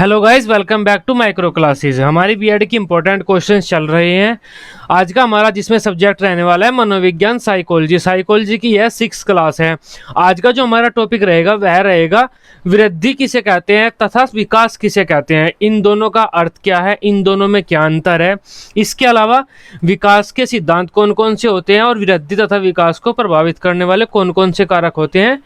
Hello guys, welcome back to micro classes. हमारी BEd की important questions चल रहे हैं। आज का हमारा जिसमें सब्जेक्ट रहने वाला है मनोविज्ञान साइकोलॉजी। साइकोलॉजी की यह 6th क्लास है। आज का जो हमारा टॉपिक रहेगा वह रहेगा वृद्धि किसे कहते हैं तथा विकास किसे कहते हैं। इन दोनों का अर्थ क्या है, इन दोनों में क्या अंतर है, इसके अलावा विकास के सिद्धांत कौन कौन से होते हैं और वृद्धि तथा विकास को प्रभावित करने वाले कौन कौन से कारक होते हैं,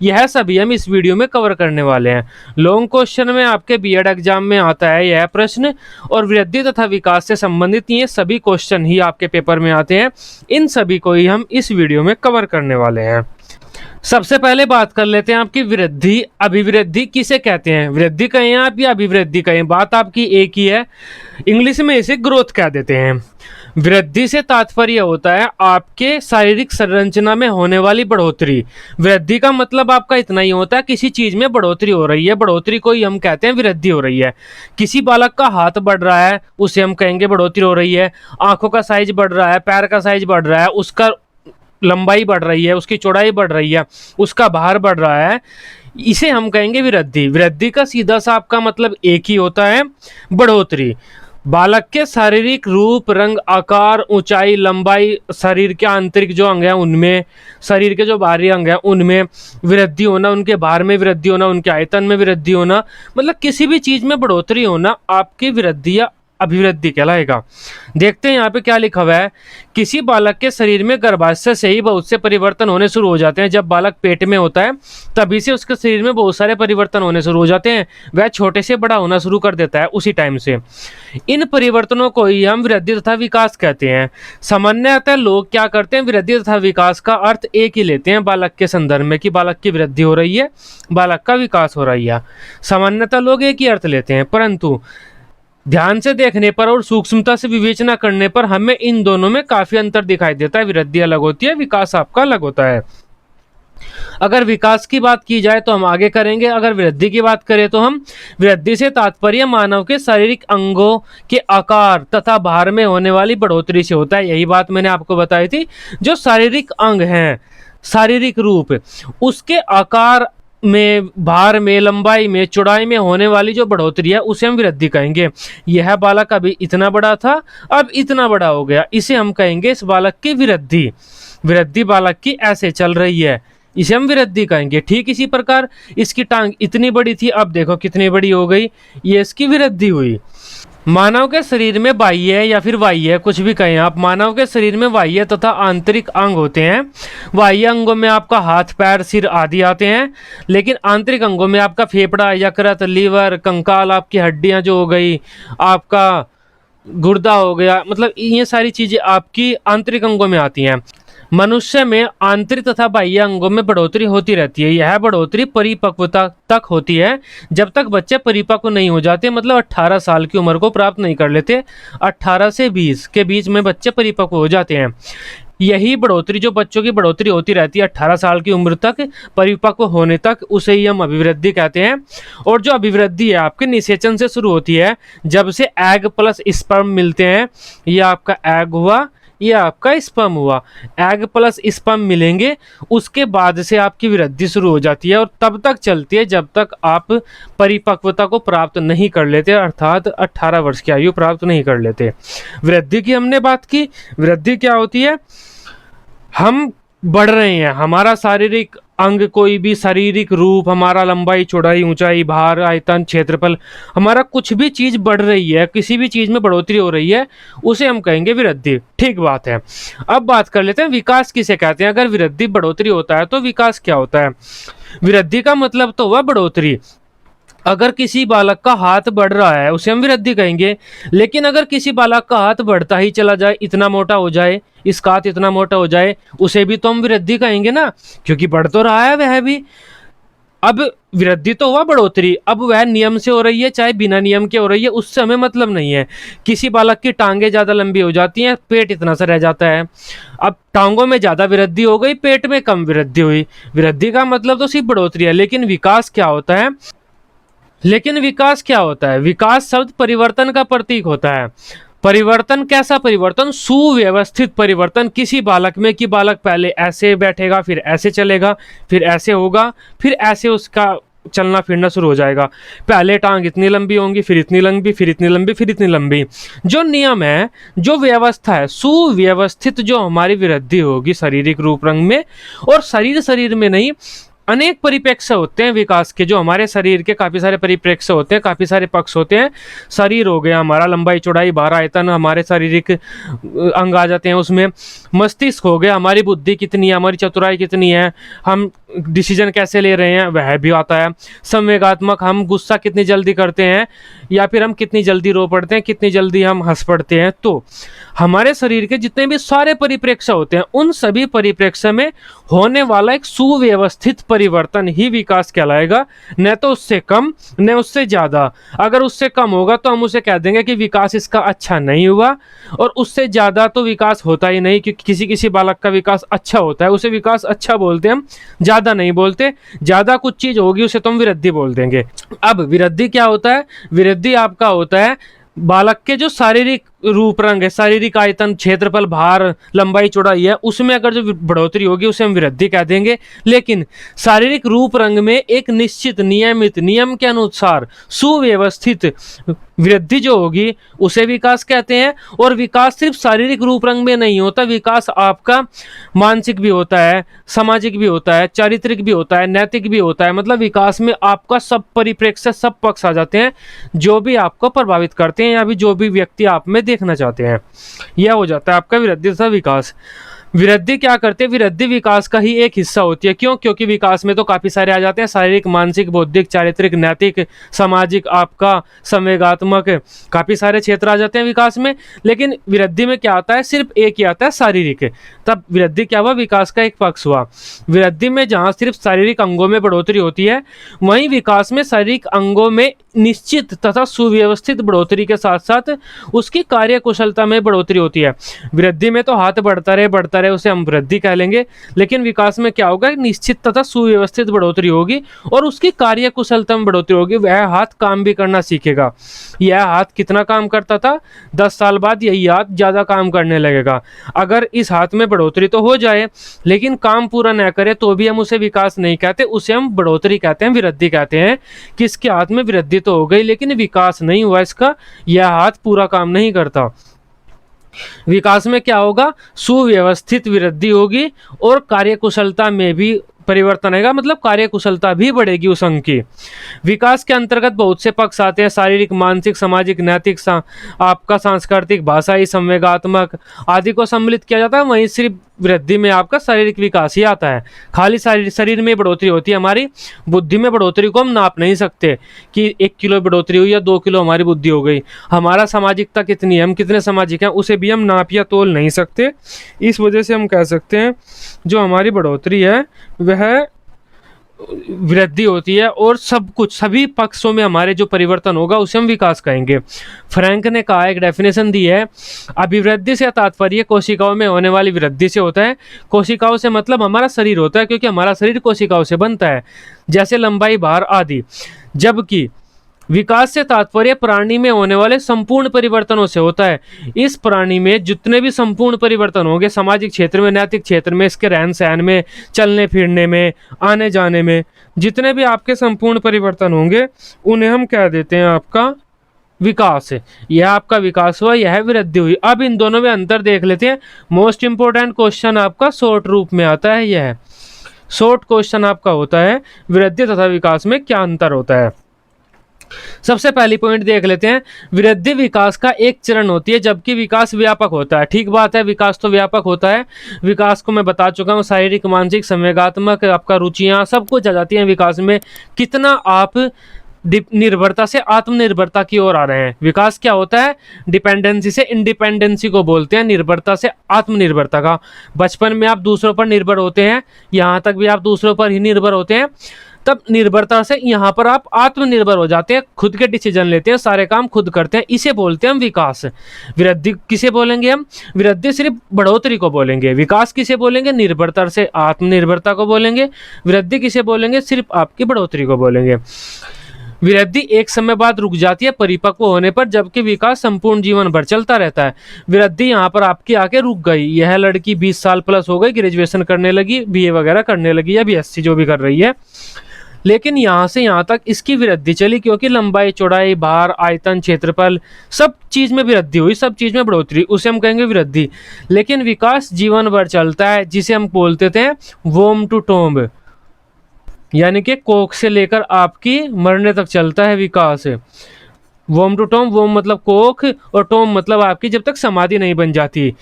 यह सभी हम इस वीडियो में कवर करने वाले हैं। लॉन्ग क्वेश्चन में आपके बीएड एग्जाम में आता है यह प्रश्न, और वृद्धि तथा विकास से संबंधित ये सभी क्वेश्चन ही आपके पेपर में आते हैं। इन सभी को ही हम इस वीडियो में कवर करने वाले हैं। सबसे पहले बात कर लेते हैं आपकी वृद्धि। अभिवृद्धि किसे कहते हैं? वृद्धि कहें आप या अभिवृद्धि कहें, बात आपकी एक ही है। इंग्लिश में इसे ग्रोथ कह देते हैं। वृद्धि से तात्पर्य होता है आपके शारीरिक संरचना में होने वाली बढ़ोतरी। वृद्धि का मतलब आपका इतना ही होता है किसी चीज में बढ़ोतरी हो रही है, बढ़ोतरी को ही हम कहते हैं वृद्धि हो रही है। किसी बालक का हाथ बढ़ रहा है उसे हम कहेंगे बढ़ोतरी हो रही है। आंखों का साइज बढ़ रहा है, पैर का साइज बढ़ रहा है, उसका लंबाई बढ़ रही है, उसकी चौड़ाई बढ़ रही है, उसका भार बढ़ रहा है, इसे हम कहेंगे वृद्धि। वृद्धि का सीधा सा आपका मतलब एक ही होता है, बढ़ोतरी। बालक के शारीरिक रूप, रंग, आकार, ऊंचाई, लंबाई, शरीर के आंतरिक जो अंग हैं उनमें, शरीर के जो बाहरी अंग हैं उनमें वृद्धि होना, उनके भार में वृद्धि होना, उनके आयतन में वृद्धि होना, मतलब किसी भी चीज में बढ़ोतरी होना आपकी वृद्धि या अभिवृद्धि कहलाएगा। देखते हैं यहाँ पे क्या लिखा हुआ है। किसी बालक के शरीर में गर्भाशय से ही बहुत से परिवर्तन होने शुरू हो जाते हैं। जब बालक पेट में होता है तभी से उसके शरीर में बहुत सारे परिवर्तन होने शुरू हो जाते हैं। वह छोटे से बड़ा होना शुरू कर देता है उसी टाइम से। इन परिवर्तनों को ही हम वृद्धि तथा विकास कहते हैं। सामान्यतः लोग क्या करते हैं, वृद्धि तथा विकास का अर्थ एक ही लेते हैं बालक के संदर्भ में कि बालक की वृद्धि हो रही है, बालक का विकास हो रही है। सामान्यतः लोग एक ही अर्थ लेते हैं, परंतु ध्यान से देखने पर और सूक्ष्मता से विवेचना करने पर हमें इन दोनों में काफी अंतर दिखाई देता है। वृद्धि अलग होती है, विकास आपका अलग होता है। अगर विकास की बात की जाए तो हम आगे करेंगे, अगर वृद्धि की बात करें तो हम वृद्धि से तात्पर्य मानव के शारीरिक अंगों के आकार तथा भार में होने वाली बढ़ोतरी से होता है। यही बात मैंने आपको बताई थी। जो शारीरिक अंग हैं, शारीरिक रूप, उसके आकार में, भार में, लंबाई में, चौड़ाई में होने वाली जो बढ़ोतरी है उसे हम वृद्धि कहेंगे। यह बालक अभी इतना बड़ा था, अब इतना बड़ा हो गया, इसे हम कहेंगे इस बालक की वृद्धि। वृद्धि बालक की ऐसे चल रही है, इसे हम वृद्धि कहेंगे। ठीक इसी प्रकार इसकी टांग इतनी बड़ी थी, अब देखो कितनी बड़ी हो गई, ये इसकी वृद्धि हुई। मानव के शरीर में बाह्य या फिर बाह्य, कुछ भी कहें आप, मानव के शरीर में बाह्य तथा आंतरिक अंग होते हैं। बाह्य अंगों में आपका हाथ, पैर, सिर आदि आते हैं, लेकिन आंतरिक अंगों में आपका फेफड़ा, यकृत, लीवर, कंकाल, आपकी हड्डियां जो हो गई, आपका गुर्दा हो गया, मतलब ये सारी चीजें आपकी आंतरिक अंगों में आती हैं। मनुष्य में आंतरिक तथा बाह्य अंगों में बढ़ोतरी होती रहती है। यह बढ़ोतरी परिपक्वता तक होती है, जब तक बच्चे परिपक्व नहीं हो जाते, मतलब 18 साल की उम्र को प्राप्त नहीं कर लेते। 18 से 20 के बीच में बच्चे परिपक्व हो जाते हैं। यही बढ़ोतरी, जो बच्चों की बढ़ोतरी होती रहती है 18 साल की उम्र तक, परिपक्व होने तक, उसे ही हम अभिवृद्धि कहते हैं। और जो अभिवृद्धि है आपके निषेचन से शुरू होती है, जब से एग प्लस स्पर्म मिलते हैं। यह आपका एग हुआ, ये आपका स्पर्म हुआ, एग प्लस स्पर्म मिलेंगे, उसके बाद से आपकी वृद्धि शुरू हो जाती है और तब तक चलती है जब तक आप परिपक्वता को प्राप्त नहीं कर लेते, अर्थात 18 वर्ष की आयु प्राप्त नहीं कर लेते। वृद्धि की हमने बात की। वृद्धि क्या होती है? हम बढ़ रहे हैं, हमारा शारीरिक अंग, कोई भी शारीरिक रूप, हमारा लंबाई, चौड़ाई, ऊंचाई, भार, आयतन, क्षेत्रफल, हमारा कुछ भी चीज बढ़ रही है, किसी भी चीज में बढ़ोतरी हो रही है, उसे हम कहेंगे वृद्धि। ठीक बात है। अब बात कर लेते हैं विकास किसे कहते हैं। अगर वृद्धि बढ़ोतरी होता है तो विकास क्या होता है? वृद्धि का मतलब तो हुआ बढ़ोतरी। अगर किसी बालक का हाथ बढ़ रहा है उसे हम वृद्धि कहेंगे, लेकिन अगर किसी बालक का हाथ बढ़ता ही चला जाए, इतना मोटा हो जाए, इसका हाथ इतना मोटा हो जाए, उसे भी तो हम वृद्धि कहेंगे ना, क्योंकि बढ़ तो रहा है वह भी। अब वृद्धि तो हुआ बढ़ोतरी, अब वह नियम से हो रही है चाहे बिना नियम के हो रही है, उससे हमें मतलब नहीं है। किसी बालक की टांगे ज्यादा लंबी हो जाती हैं, पेट इतना सा रह जाता है। अब टांगों में ज्यादा वृद्धि हो गई, पेट में कम वृद्धि हुई। वृद्धि का मतलब तो सिर्फ बढ़ोतरी है, लेकिन विकास क्या होता है? विकास शब्द परिवर्तन का प्रतीक होता है। परिवर्तन कैसा परिवर्तन? सुव्यवस्थित परिवर्तन किसी बालक में, कि बालक पहले ऐसे बैठेगा, फिर ऐसे चलेगा, फिर ऐसे होगा, फिर ऐसे उसका चलना फिरना शुरू हो जाएगा। पहले टांग इतनी लंबी होंगी, फिर इतनी लंबी, फिर इतनी लंबी, फिर इतनी लंबी। जो नियम है, जो व्यवस्था है, सुव्यवस्थित जो हमारी वृद्धि होगी शारीरिक रूप रंग में, और शरीर में नहीं, अनेक परिप्रेक्ष्य होते हैं विकास के, जो हमारे शरीर के काफ़ी सारे परिप्रेक्ष्य होते हैं, काफ़ी सारे पक्ष होते हैं। शरीर हो गया हमारा, लंबाई चौड़ाई भार आयतन हमारे शारीरिक अंग आ जाते हैं उसमें। मस्तिष्क हो गया, हमारी बुद्धि कितनी है, हमारी चतुराई कितनी है, हम डिसीजन कैसे ले रहे हैं, वह भी आता है। संवेगात्मक, हम गुस्सा कितनी जल्दी करते हैं, या फिर हम कितनी जल्दी रो पड़ते हैं, कितनी जल्दी हम हंस पड़ते हैं। तो हमारे शरीर के जितने भी सारे परिप्रेक्ष्य होते हैं, उन सभी परिप्रेक्ष्य में होने वाला एक सुव्यवस्थित परिवर्तन ही विकास कहलाएगा, न तो उससे कम न उससे ज़्यादा। अगर उससे कम होगा तो हम उसे कह देंगे कि विकास इसका अच्छा नहीं हुआ, और उससे ज़्यादा तो विकास होता ही नहीं, क्योंकि किसी किसी बालक का विकास अच्छा होता है, उसे विकास अच्छा बोलते हैं हम, ज़्यादा नहीं बोलते। ज़्यादा कुछ चीज़ होगी उसे तो हम वृद्धि बोल देंगे। अब वृद्धि क्या होता है? वृद्धि आपका होता है बालक के जो शारीरिक रूप रंग है, शारीरिक आयतन, क्षेत्रफल, भार, लंबाई चौड़ाई है, उसमें अगर जो बढ़ोतरी होगी उसे हम वृद्धि कह देंगे। लेकिन शारीरिक रूप रंग में एक निश्चित नियमित नियम के अनुसार सुव्यवस्थित वृद्धि जो होगी उसे विकास कहते हैं। और विकास सिर्फ शारीरिक रूप रंग में नहीं होता, विकास आपका मानसिक भी होता है, सामाजिक भी होता है, चारित्रिक भी होता है, नैतिक भी होता है। मतलब विकास में आपका सब परिप्रेक्ष्य, सब पक्ष आ जाते हैं जो भी आपको प्रभावित करते हैं, या भी जो भी व्यक्ति आप में देखना चाहते हैं। यह हो जाता है आपका वृद्धि तथा विकास। वृद्धि क्या करते हैं? वृद्धि विकास का ही एक हिस्सा होती है। क्यों? क्योंकि विकास में तो काफ़ी सारे आ जाते हैं, शारीरिक, मानसिक, बौद्धिक, चारित्रिक, नैतिक, सामाजिक, आपका संवेगात्मक, काफ़ी सारे क्षेत्र आ जाते हैं विकास में। लेकिन वृद्धि में क्या आता है? सिर्फ एक ही आता है, शारीरिक। तब वृद्धि क्या हुआ? विकास का एक पक्ष हुआ। वृद्धि में जहाँ सिर्फ शारीरिक अंगों में बढ़ोतरी होती है, वहीं विकास में शारीरिक अंगों में निश्चित तथा सुव्यवस्थित बढ़ोतरी के साथ साथ उसकी कार्य कुशलता में बढ़ोतरी होती है। वृद्धि में तो हाथ बढ़ता रहे, उसे हम वृद्धि कह लेंगे। लेकिन विकास में क्या होगा? निश्चित तथा सुव्यवस्थित बढ़ोतरी होगी और उसकी कार्य कुशलता में बढ़ोतरी होगी। वह हाथ काम भी करना सीखेगा। यह हाथ कितना काम करता था, 10 साल बाद यही हाथ ज़्यादा काम करने लगेगा। अगर इस हाथ में बढ़ोतरी तो हो जाए लेकिन काम पूरा न करे तो भी हम उसे विकास नहीं कहते, उसे हम बढ़ोतरी कहते हैं, वृद्धि कहते हैं। कि इसके हाथ में वृद्धि तो हो गई लेकिन विकास नहीं हुआ इसका, यह हाथ पूरा काम नहीं करता। विकास में क्या होगा? सुव्यवस्थित वृद्धि होगी और कार्यकुशलता में भी परिवर्तन आएगा, मतलब कार्यकुशलता भी बढ़ेगी उस अंग की। विकास के अंतर्गत बहुत से पक्ष आते हैं, शारीरिक, मानसिक, सामाजिक, नैतिक, आपका सांस्कृतिक, भाषाई, संवेगात्मक आदि को सम्मिलित किया जाता है। वहीं सिर्फ वृद्धि में आपका शारीरिक विकास ही आता है। खाली शरीर में बढ़ोतरी होती है, हमारी बुद्धि में बढ़ोतरी को हम नाप नहीं सकते कि 1 किलो बढ़ोतरी हुई या 2 किलो हमारी बुद्धि हो गई। हमारा सामाजिकता कितनी है, हम कितने सामाजिक हैं, उसे भी हम नाप या तोल नहीं सकते। इस वजह से हम कह सकते हैं जो हमारी बढ़ोतरी है वह वृद्धि होती है, और सब कुछ सभी पक्षों में हमारे जो परिवर्तन होगा उसे हम विकास कहेंगे। फ्रैंक ने कहा, एक डेफिनेशन दी है, अभिवृद्धि से तात्पर्य कोशिकाओं में होने वाली वृद्धि से होता है। कोशिकाओं से मतलब हमारा शरीर होता है, क्योंकि हमारा शरीर कोशिकाओं से बनता है, जैसे लंबाई, भार आदि। जबकि विकास से तात्पर्य प्राणी में होने वाले संपूर्ण परिवर्तनों से होता है। इस प्राणी में जितने भी संपूर्ण परिवर्तन होंगे, सामाजिक क्षेत्र में, नैतिक क्षेत्र में, इसके रहन सहन में, चलने फिरने में, आने जाने में, जितने भी आपके संपूर्ण परिवर्तन होंगे उन्हें हम कह देते हैं आपका विकास। यह आपका विकास हुआ, यह वृद्धि हुई। अब इन दोनों में अंतर देख लेते हैं। मोस्ट इंपोर्टेंट क्वेश्चन आपका शॉर्ट रूप में आता है। यह शॉर्ट क्वेश्चन आपका होता है, वृद्धि तथा विकास में क्या अंतर होता है। सबसे पहली पॉइंट देख लेते हैं। वृद्धि विकास का एक चरण होती है, जबकि विकास व्यापक होता है। ठीक बात है, विकास तो व्यापक होता है। विकास को मैं बता चुका हूँ, शारीरिक, मानसिक, संवेगात्मक, आपका रुचियाँ सब कुछ आ जाती हैं विकास में। कितना आप निर्भरता से आत्मनिर्भरता की ओर आ रहे हैं। विकास क्या होता है? डिपेंडेंसी से इंडिपेंडेंसी को बोलते हैं, निर्भरता से आत्मनिर्भरता का। बचपन में आप दूसरों पर निर्भर होते हैं, यहाँ तक भी आप दूसरों पर ही निर्भर होते हैं। तब निर्भरता से यहाँ पर आप आत्मनिर्भर हो जाते हैं, खुद के डिसीजन लेते हैं, सारे काम खुद करते हैं। इसे बोलते हैं हम विकास। वृद्धि किसे बोलेंगे हम? वृद्धि सिर्फ बढ़ोतरी को बोलेंगे। विकास किसे बोलेंगे? निर्भरता से आत्मनिर्भरता को बोलेंगे। वृद्धि किसे बोलेंगे? सिर्फ आपकी बढ़ोतरी को बोलेंगे। वृद्धि एक समय बाद रुक जाती है परिपक्व होने पर, जबकि विकास संपूर्ण जीवन भर चलता रहता है। वृद्धि यहाँ पर आपकी आके रुक गई। यह लड़की 20 साल प्लस हो गई, ग्रेजुएशन करने लगी, बीए वगैरह करने लगी, या बीएससी जो भी कर रही है, लेकिन यहाँ से यहाँ तक इसकी वृद्धि चली, क्योंकि लंबाई, चौड़ाई, भार, आयतन, क्षेत्रफल, सब चीज में वृद्धि हुई, सब चीज में बढ़ोतरी, उसे हम कहेंगे वृद्धि। लेकिन विकास जीवन भर चलता है, जिसे हम बोलते थे वोम टू टोम्ब, यानी कि कोख से लेकर आपकी मरने तक चलता है विकास। वोम टू टोम, वोम मतलब कोख और टोम मतलब आपकी जब तक समाधि नहीं बन जाती।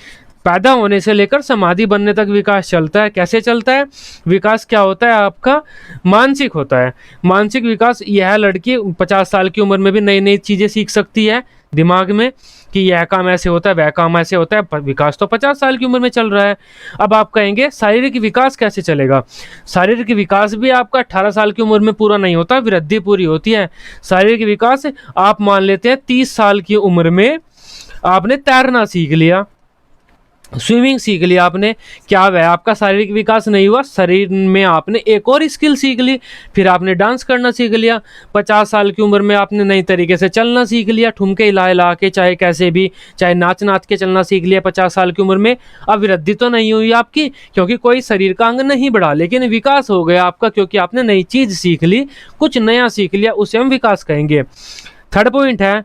पैदा होने से लेकर समाधि बनने तक विकास चलता है। कैसे चलता है विकास? क्या होता है आपका? मानसिक होता है। मानसिक विकास, यह लड़की 50 साल की उम्र में भी नई नई चीज़ें सीख सकती है दिमाग में कि यह काम ऐसे होता है, वह काम ऐसे होता है। विकास तो 50 साल की उम्र में चल रहा है। अब आप कहेंगे शारीरिक विकास कैसे चलेगा? शारीरिक विकास भी आपका 18 साल की उम्र में पूरा नहीं होता, वृद्धि पूरी होती है। शारीरिक विकास आप मान लेते हैं 30 साल की उम्र में आपने तैरना सीख लिया, स्विमिंग सीख लिया आपने, क्या वह आपका शारीरिक विकास नहीं हुआ? शरीर में आपने एक और स्किल सीख ली। फिर आपने डांस करना सीख लिया। 50 साल की उम्र में आपने नई तरीके से चलना सीख लिया, ठुमके हिला हिला के, चाहे कैसे भी, चाहे नाच नाच के चलना सीख लिया 50 साल की उम्र में। अब वृद्धि तो नहीं हुई आपकी, क्योंकि कोई शरीर का अंग नहीं बढ़ा, लेकिन विकास हो गया आपका, क्योंकि आपने नई चीज सीख ली, कुछ नया सीख लिया, उसे हम विकास कहेंगे। थर्ड पॉइंट है,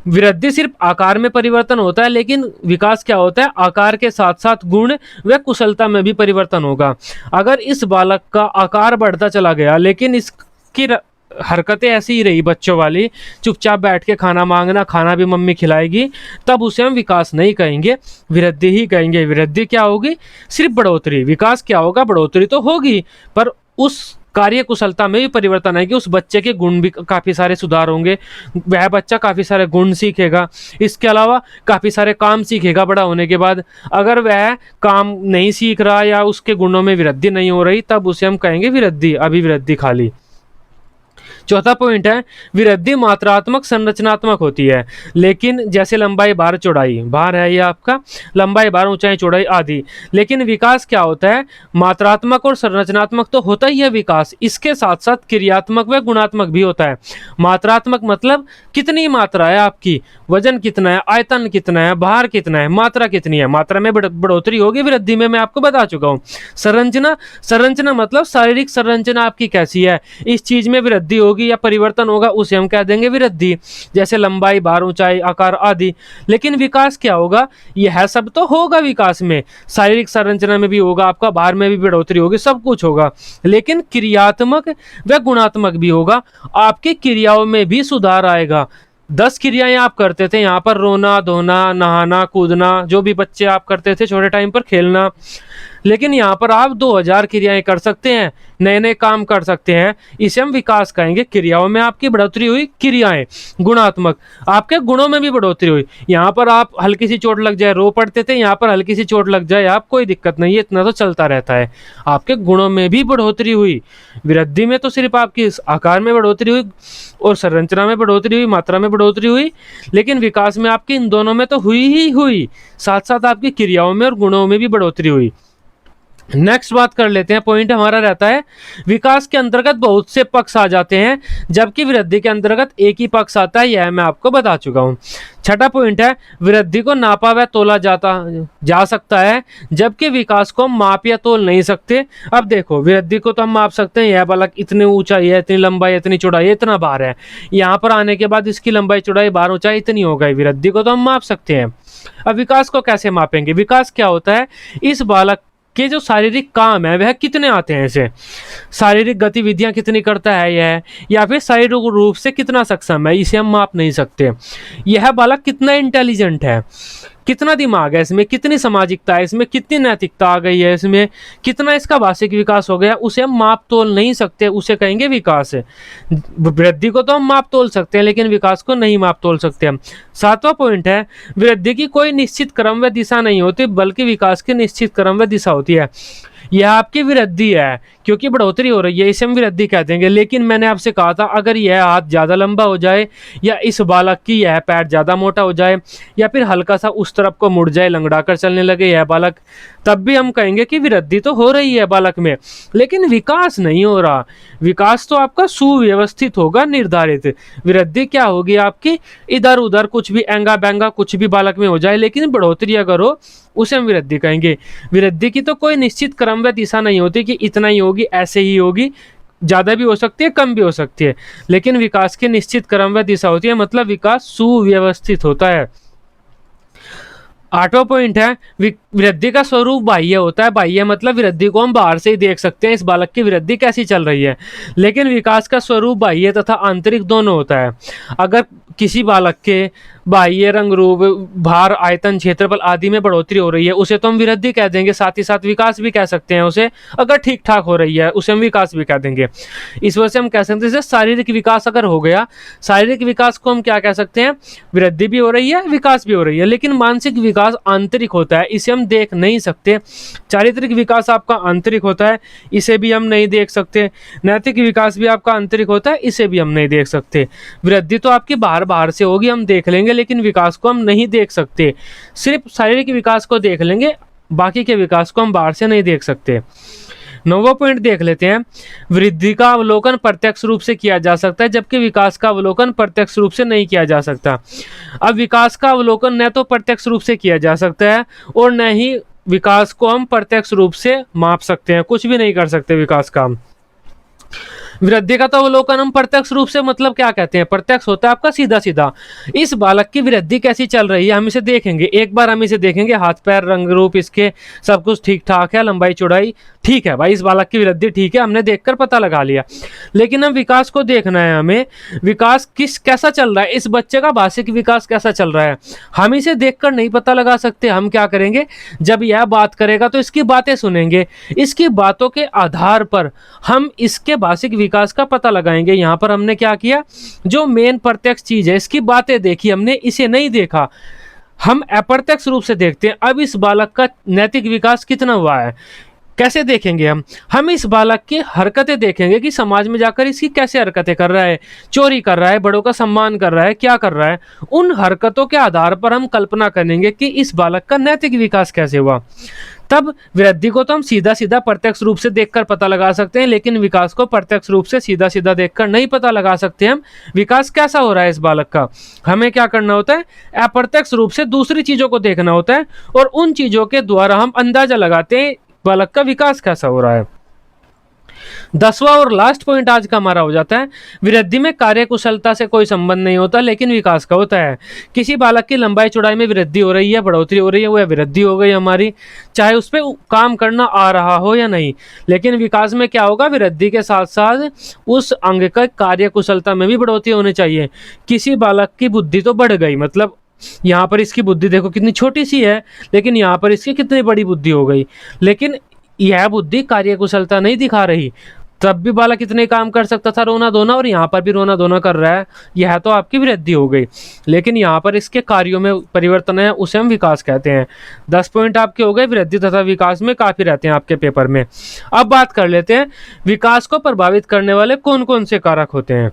वृद्धि सिर्फ आकार में परिवर्तन होता है, लेकिन विकास क्या होता है? आकार के साथ साथ गुण व कुशलता में भी परिवर्तन होगा। अगर इस बालक का आकार बढ़ता चला गया, लेकिन इसकी हरकतें ऐसी ही रही बच्चों वाली, चुपचाप बैठ के खाना मांगना, खाना भी मम्मी खिलाएगी, तब उसे हम विकास नहीं कहेंगे, वृद्धि ही कहेंगे। वृद्धि क्या होगी? सिर्फ बढ़ोतरी। विकास क्या होगा? बढ़ोतरी तो होगी, पर उस कार्य कुशलता में भी परिवर्तन आएगी। उस बच्चे के गुण भी काफ़ी सारे सुधार होंगे, वह बच्चा काफ़ी सारे गुण सीखेगा। इसके अलावा काफ़ी सारे काम सीखेगा बड़ा होने के बाद। अगर वह काम नहीं सीख रहा या उसके गुणों में वृद्धि नहीं हो रही, तब उसे हम कहेंगे वृद्धि, अभिवृद्धि खाली। चौथा पॉइंट है, वृद्धि मात्रात्मक संरचनात्मक होती है, लेकिन जैसे लंबाई, भार, चौड़ाई, भार है ये आपका, लंबाई, भार, ऊंचाई, चौड़ाई आदि। लेकिन विकास क्या होता है? मात्रात्मक और संरचनात्मक तो होता ही है विकास, इसके साथ साथ क्रियात्मक व गुणात्मक भी होता है। मात्रात्मक मतलब कितनी मात्रा है आपकी, वजन कितना है, आयतन कितना है, भार कितना है, मात्रा कितनी है। मात्रा में बढ़ोतरी होगी, वृद्धि में मैं आपको बता चुका हूँ। संरचना, संरचना मतलब शारीरिक संरचना आपकी कैसी है, इस चीज में वृद्धि होगी या परिवर्तन होगा, उसे हम कह देंगे वृद्धि, जैसे लंबाई, भार, ऊंचाई, आकार आदि। लेकिन विकास क्या होगा? यह सब तो होगा विकास में, शारीरिक संरचना में भी होगा, आपका भार में भी बढ़ोतरी होगी, सब कुछ होगा, लेकिन क्रियात्मक व गुणात्मक भी होगा। आपकी क्रियाओं में भी सुधार आएगा। 10 क्रियाएं आप करते थे यहाँ पर, रोना, धोना, नहाना, कूदना, जो भी बच्चे आप करते थे छोटे टाइम पर, खेलना, लेकिन यहाँ पर आप 2000 क्रियाएं कर सकते हैं, नए नए काम कर सकते हैं, इसे हम विकास कहेंगे। क्रियाओं में आपकी बढ़ोतरी हुई, क्रियाएं गुणात्मक, आपके गुणों में भी बढ़ोतरी हुई। यहाँ पर आप हल्की सी चोट लग जाए रो पड़ते थे, यहाँ पर हल्की सी चोट लग जाए आप, कोई दिक्कत नहीं है, इतना तो चलता रहता है। आपके गुणों में भी बढ़ोतरी हुई। वृद्धि में तो सिर्फ आपकी आकार में बढ़ोतरी हुई और संरचना में बढ़ोतरी हुई, मात्रा में बढ़ोतरी हुई, लेकिन विकास में आपकी इन दोनों में तो हुई ही हुई, साथ साथ आपकी क्रियाओं में और गुणों में भी बढ़ोतरी हुई। नेक्स्ट बात कर लेते हैं, पॉइंट हमारा रहता है, विकास के अंतर्गत बहुत से पक्ष आ जाते हैं, जबकि वृद्धि के अंतर्गत एक ही पक्ष आता है, यह मैं आपको बता चुका हूं। छठा पॉइंट है, वृद्धि को नापा व तोला जा सकता है, जबकि विकास को माप या तोल नहीं सकते। अब देखो, वृद्धि को तो हम माप सकते हैं, यह बालक इतनी ऊंचाई है, इतनी लंबाई, इतनी चौड़ाई, इतना भार है, यहाँ पर आने के बाद इसकी लंबाई, चौड़ाई, भार, ऊंचाई इतनी हो गई। वृद्धि को तो हम माप सकते हैं। अब विकास को कैसे मापेंगे? विकास क्या होता है? इस बालक के जो शारीरिक काम है वह कितने आते हैं, इसे शारीरिक गतिविधियां कितनी करता है यह, या फिर शारीरिक रूप से कितना सक्षम है, इसे हम माप नहीं सकते। यह बालक कितना इंटेलिजेंट है, कितना दिमाग है इसमें, कितनी सामाजिकता है इसमें, कितनी नैतिकता आ गई है इसमें, कितना इसका भाषिक विकास हो गया, उसे हम माप तोल नहीं सकते, उसे कहेंगे विकास है। वृद्धि को तो हम माप तोल सकते हैं, लेकिन विकास को नहीं माप तोल सकते हम। सातवां पॉइंट है, वृद्धि की कोई निश्चित क्रम व दिशा नहीं होती, बल्कि विकास की निश्चित क्रम व दिशा होती है। यह आपकी वृद्धि है, क्योंकि बढ़ोतरी हो रही है, इसे हम वृद्धि कह देंगे। लेकिन मैंने आपसे कहा था, अगर यह हाथ ज़्यादा लंबा हो जाए, या इस बालक की यह पैर ज़्यादा मोटा हो जाए, या फिर हल्का सा उस तरफ को मुड़ जाए, लंगड़ा कर चलने लगे यह बालक, तब भी हम कहेंगे कि वृद्धि तो हो रही है बालक में, लेकिन विकास नहीं हो रहा। विकास तो आपका सुव्यवस्थित होगा, निर्धारित। वृद्धि क्या होगी आपकी? इधर उधर कुछ भी एंगा बेंगा कुछ भी बालक में हो जाए, लेकिन बढ़ोतरी अगर हो, उसे हम वृद्धि कहेंगे। वृद्धि की तो कोई निश्चित क्रम व दिशा नहीं होती कि इतना ही होगी, ऐसे ही होगी। ज़्यादा भी हो सकती है, कम भी हो सकती है, लेकिन विकास की निश्चित क्रम व दिशा होती है, मतलब विकास सुव्यवस्थित होता है। 8वां पॉइंट है वृद्धि का स्वरूप बाह्य होता है। बाह्य मतलब वृद्धि को हम बाहर से ही देख सकते हैं, इस बालक की वृद्धि कैसी चल रही है, लेकिन विकास का स्वरूप बाह्य तथा आंतरिक दोनों होता है। अगर किसी बालक के बाह्य रंग रूप, भार, आयतन, क्षेत्रफल आदि में बढ़ोतरी हो रही है, उसे तो हम वृद्धि कह देंगे, साथ ही साथ विकास भी कह सकते हैं उसे। अगर ठीक ठाक हो रही है उसे हम विकास भी कह देंगे। इस वजह से हम कह सकते हैं जैसे शारीरिक विकास अगर हो गया, शारीरिक विकास को हम क्या कह सकते हैं, वृद्धि भी हो रही है, विकास भी हो रही है। लेकिन मानसिक विकास आंतरिक होता है, इसे हम देख नहीं सकते। चारित्रिक विकास आपका आंतरिक होता है, इसे भी हम नहीं देख सकते। नैतिक विकास भी आपका आंतरिक होता है, इसे भी हम नहीं देख सकते। वृद्धि तो आपकी बाहर से होगी, हम देख लेंगे, लेकिन विकास को हम नहीं देख सकते। सिर्फ शारीरिक विकास को देख लेंगे, बाकी के विकास को हम बाहर से नहीं देख सकते। 9वां पॉइंट देख लेते हैं। वृद्धि का अवलोकन प्रत्यक्ष रूप से किया जा सकता है, जबकि विकास का अवलोकन प्रत्यक्ष रूप से नहीं किया जा सकता। अब विकास का अवलोकन न तो प्रत्यक्ष रूप से किया जा सकता है और न ही विकास को हम प्रत्यक्ष रूप से माप सकते हैं, कुछ भी नहीं कर सकते विकास का। वृद्धि का तो अवलोकन हम प्रत्यक्ष रूप से मतलब क्या कहते हैं, प्रत्यक्ष होता है आपका सीधा सीधा। इस बालक की वृद्धि कैसी चल रही है हम इसे देखेंगे, एक बार हम इसे देखेंगे, हाथ पैर रंग रूप इसके सब कुछ ठीक ठाक है, लंबाई चौड़ाई ठीक है भाई, इस बालक की वृद्धि ठीक है, हमने देखकर पता लगा लिया। लेकिन हम विकास को देखना है, हमें विकास कैसा चल रहा है, इस बच्चे का भाषिक विकास कैसा चल रहा है, हम इसे देखकर नहीं पता लगा सकते। हम क्या करेंगे, जब यह बात करेगा तो इसकी बातें सुनेंगे, इसकी बातों के आधार पर हम इसके भाषिक विकास का पता लगाएंगे। यहाँ पर हमने क्या किया, जो मेन प्रत्यक्ष चीज है इसकी बातें देखी हमने, इसे नहीं देखा, हम अप्रत्यक्ष रूप से देखते हैं। अब इस बालक का नैतिक विकास कितना हुआ है, कैसे देखेंगे हम इस बालक की हरकतें देखेंगे कि समाज में जाकर इसकी कैसे हरकतें कर रहा है, चोरी कर रहा है, बड़ों का सम्मान कर रहा है, क्या कर रहा है। उन हरकतों के आधार पर हम कल्पना करेंगे कि इस बालक का नैतिक विकास कैसे हुआ। तब वृद्धि को तो हम सीधा सीधा प्रत्यक्ष रूप से देखकर पता लगा सकते हैं, लेकिन विकास को प्रत्यक्ष रूप से सीधा सीधा देखकर नहीं पता लगा सकते हम विकास कैसा हो रहा है इस बालक का। हमें क्या करना होता है, अप्रत्यक्ष रूप से दूसरी चीजों को देखना होता है और उन चीजों के द्वारा हम अंदाजा लगाते हैं बालक का विकास कैसा हो रहा है। 10वां और लास्ट पॉइंट आज का हमारा हो जाता है, वृद्धि में कार्यकुशलता से कोई संबंध नहीं होता, लेकिन विकास का होता है। किसी बालक की लंबाई चौड़ाई में वृद्धि हो रही है, बढ़ोतरी हो रही है, वह वृद्धि हो गई हमारी, चाहे उस पर काम करना आ रहा हो या नहीं। लेकिन विकास में क्या होगा, वृद्धि के साथ साथ उस अंग का कार्यकुशलता में भी बढ़ोतरी होनी चाहिए। किसी बालक की बुद्धि तो बढ़ गई, मतलब यहाँ पर इसकी बुद्धि देखो कितनी छोटी सी है, लेकिन यहाँ पर इसकी कितनी बड़ी बुद्धि हो गई, लेकिन यह बुद्धि कार्यकुशलता नहीं दिखा रही। तब भी बालक कितने काम कर सकता था, रोना धोना, और यहाँ पर भी रोना धोना कर रहा है, यह तो आपकी वृद्धि हो गई। लेकिन यहाँ पर इसके कार्यों में परिवर्तन है, उसे हम विकास कहते हैं। 10 पॉइंट आपके हो गए, वृद्धि तथा विकास में काफी रहते हैं आपके पेपर में। अब बात कर लेते हैं विकास को प्रभावित करने वाले कौन कौन से कारक होते हैं।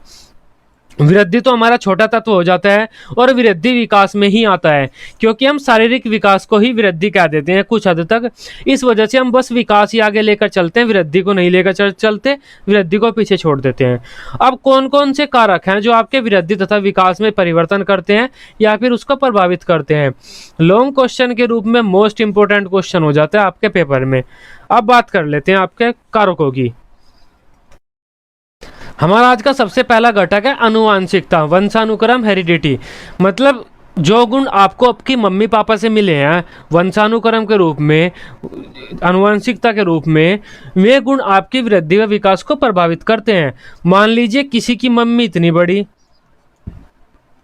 वृद्धि तो हमारा छोटा तत्व हो जाता है और वृद्धि विकास में ही आता है, क्योंकि हम शारीरिक विकास को ही वृद्धि कह देते हैं कुछ हद तक। इस वजह से हम बस विकास ही आगे लेकर चलते हैं, वृद्धि को नहीं लेकर चलते, वृद्धि को पीछे छोड़ देते हैं। अब कौन कौन से कारक हैं जो आपके वृद्धि तथा विकास में परिवर्तन करते हैं या फिर उसको प्रभावित करते हैं। लॉन्ग क्वेश्चन के रूप में मोस्ट इंपोर्टेंट क्वेश्चन हो जाता है आपके पेपर में। अब बात कर लेते हैं आपके कारकों की। हमारा आज का सबसे पहला घटक है अनुवांशिकता, वंशानुक्रम, हेरिडिटी। मतलब जो गुण आपको आपकी मम्मी पापा से मिले हैं वंशानुक्रम के रूप में, अनुवांशिकता के रूप में, वे गुण आपकी वृद्धि व विकास को प्रभावित करते हैं। मान लीजिए किसी की मम्मी इतनी बड़ी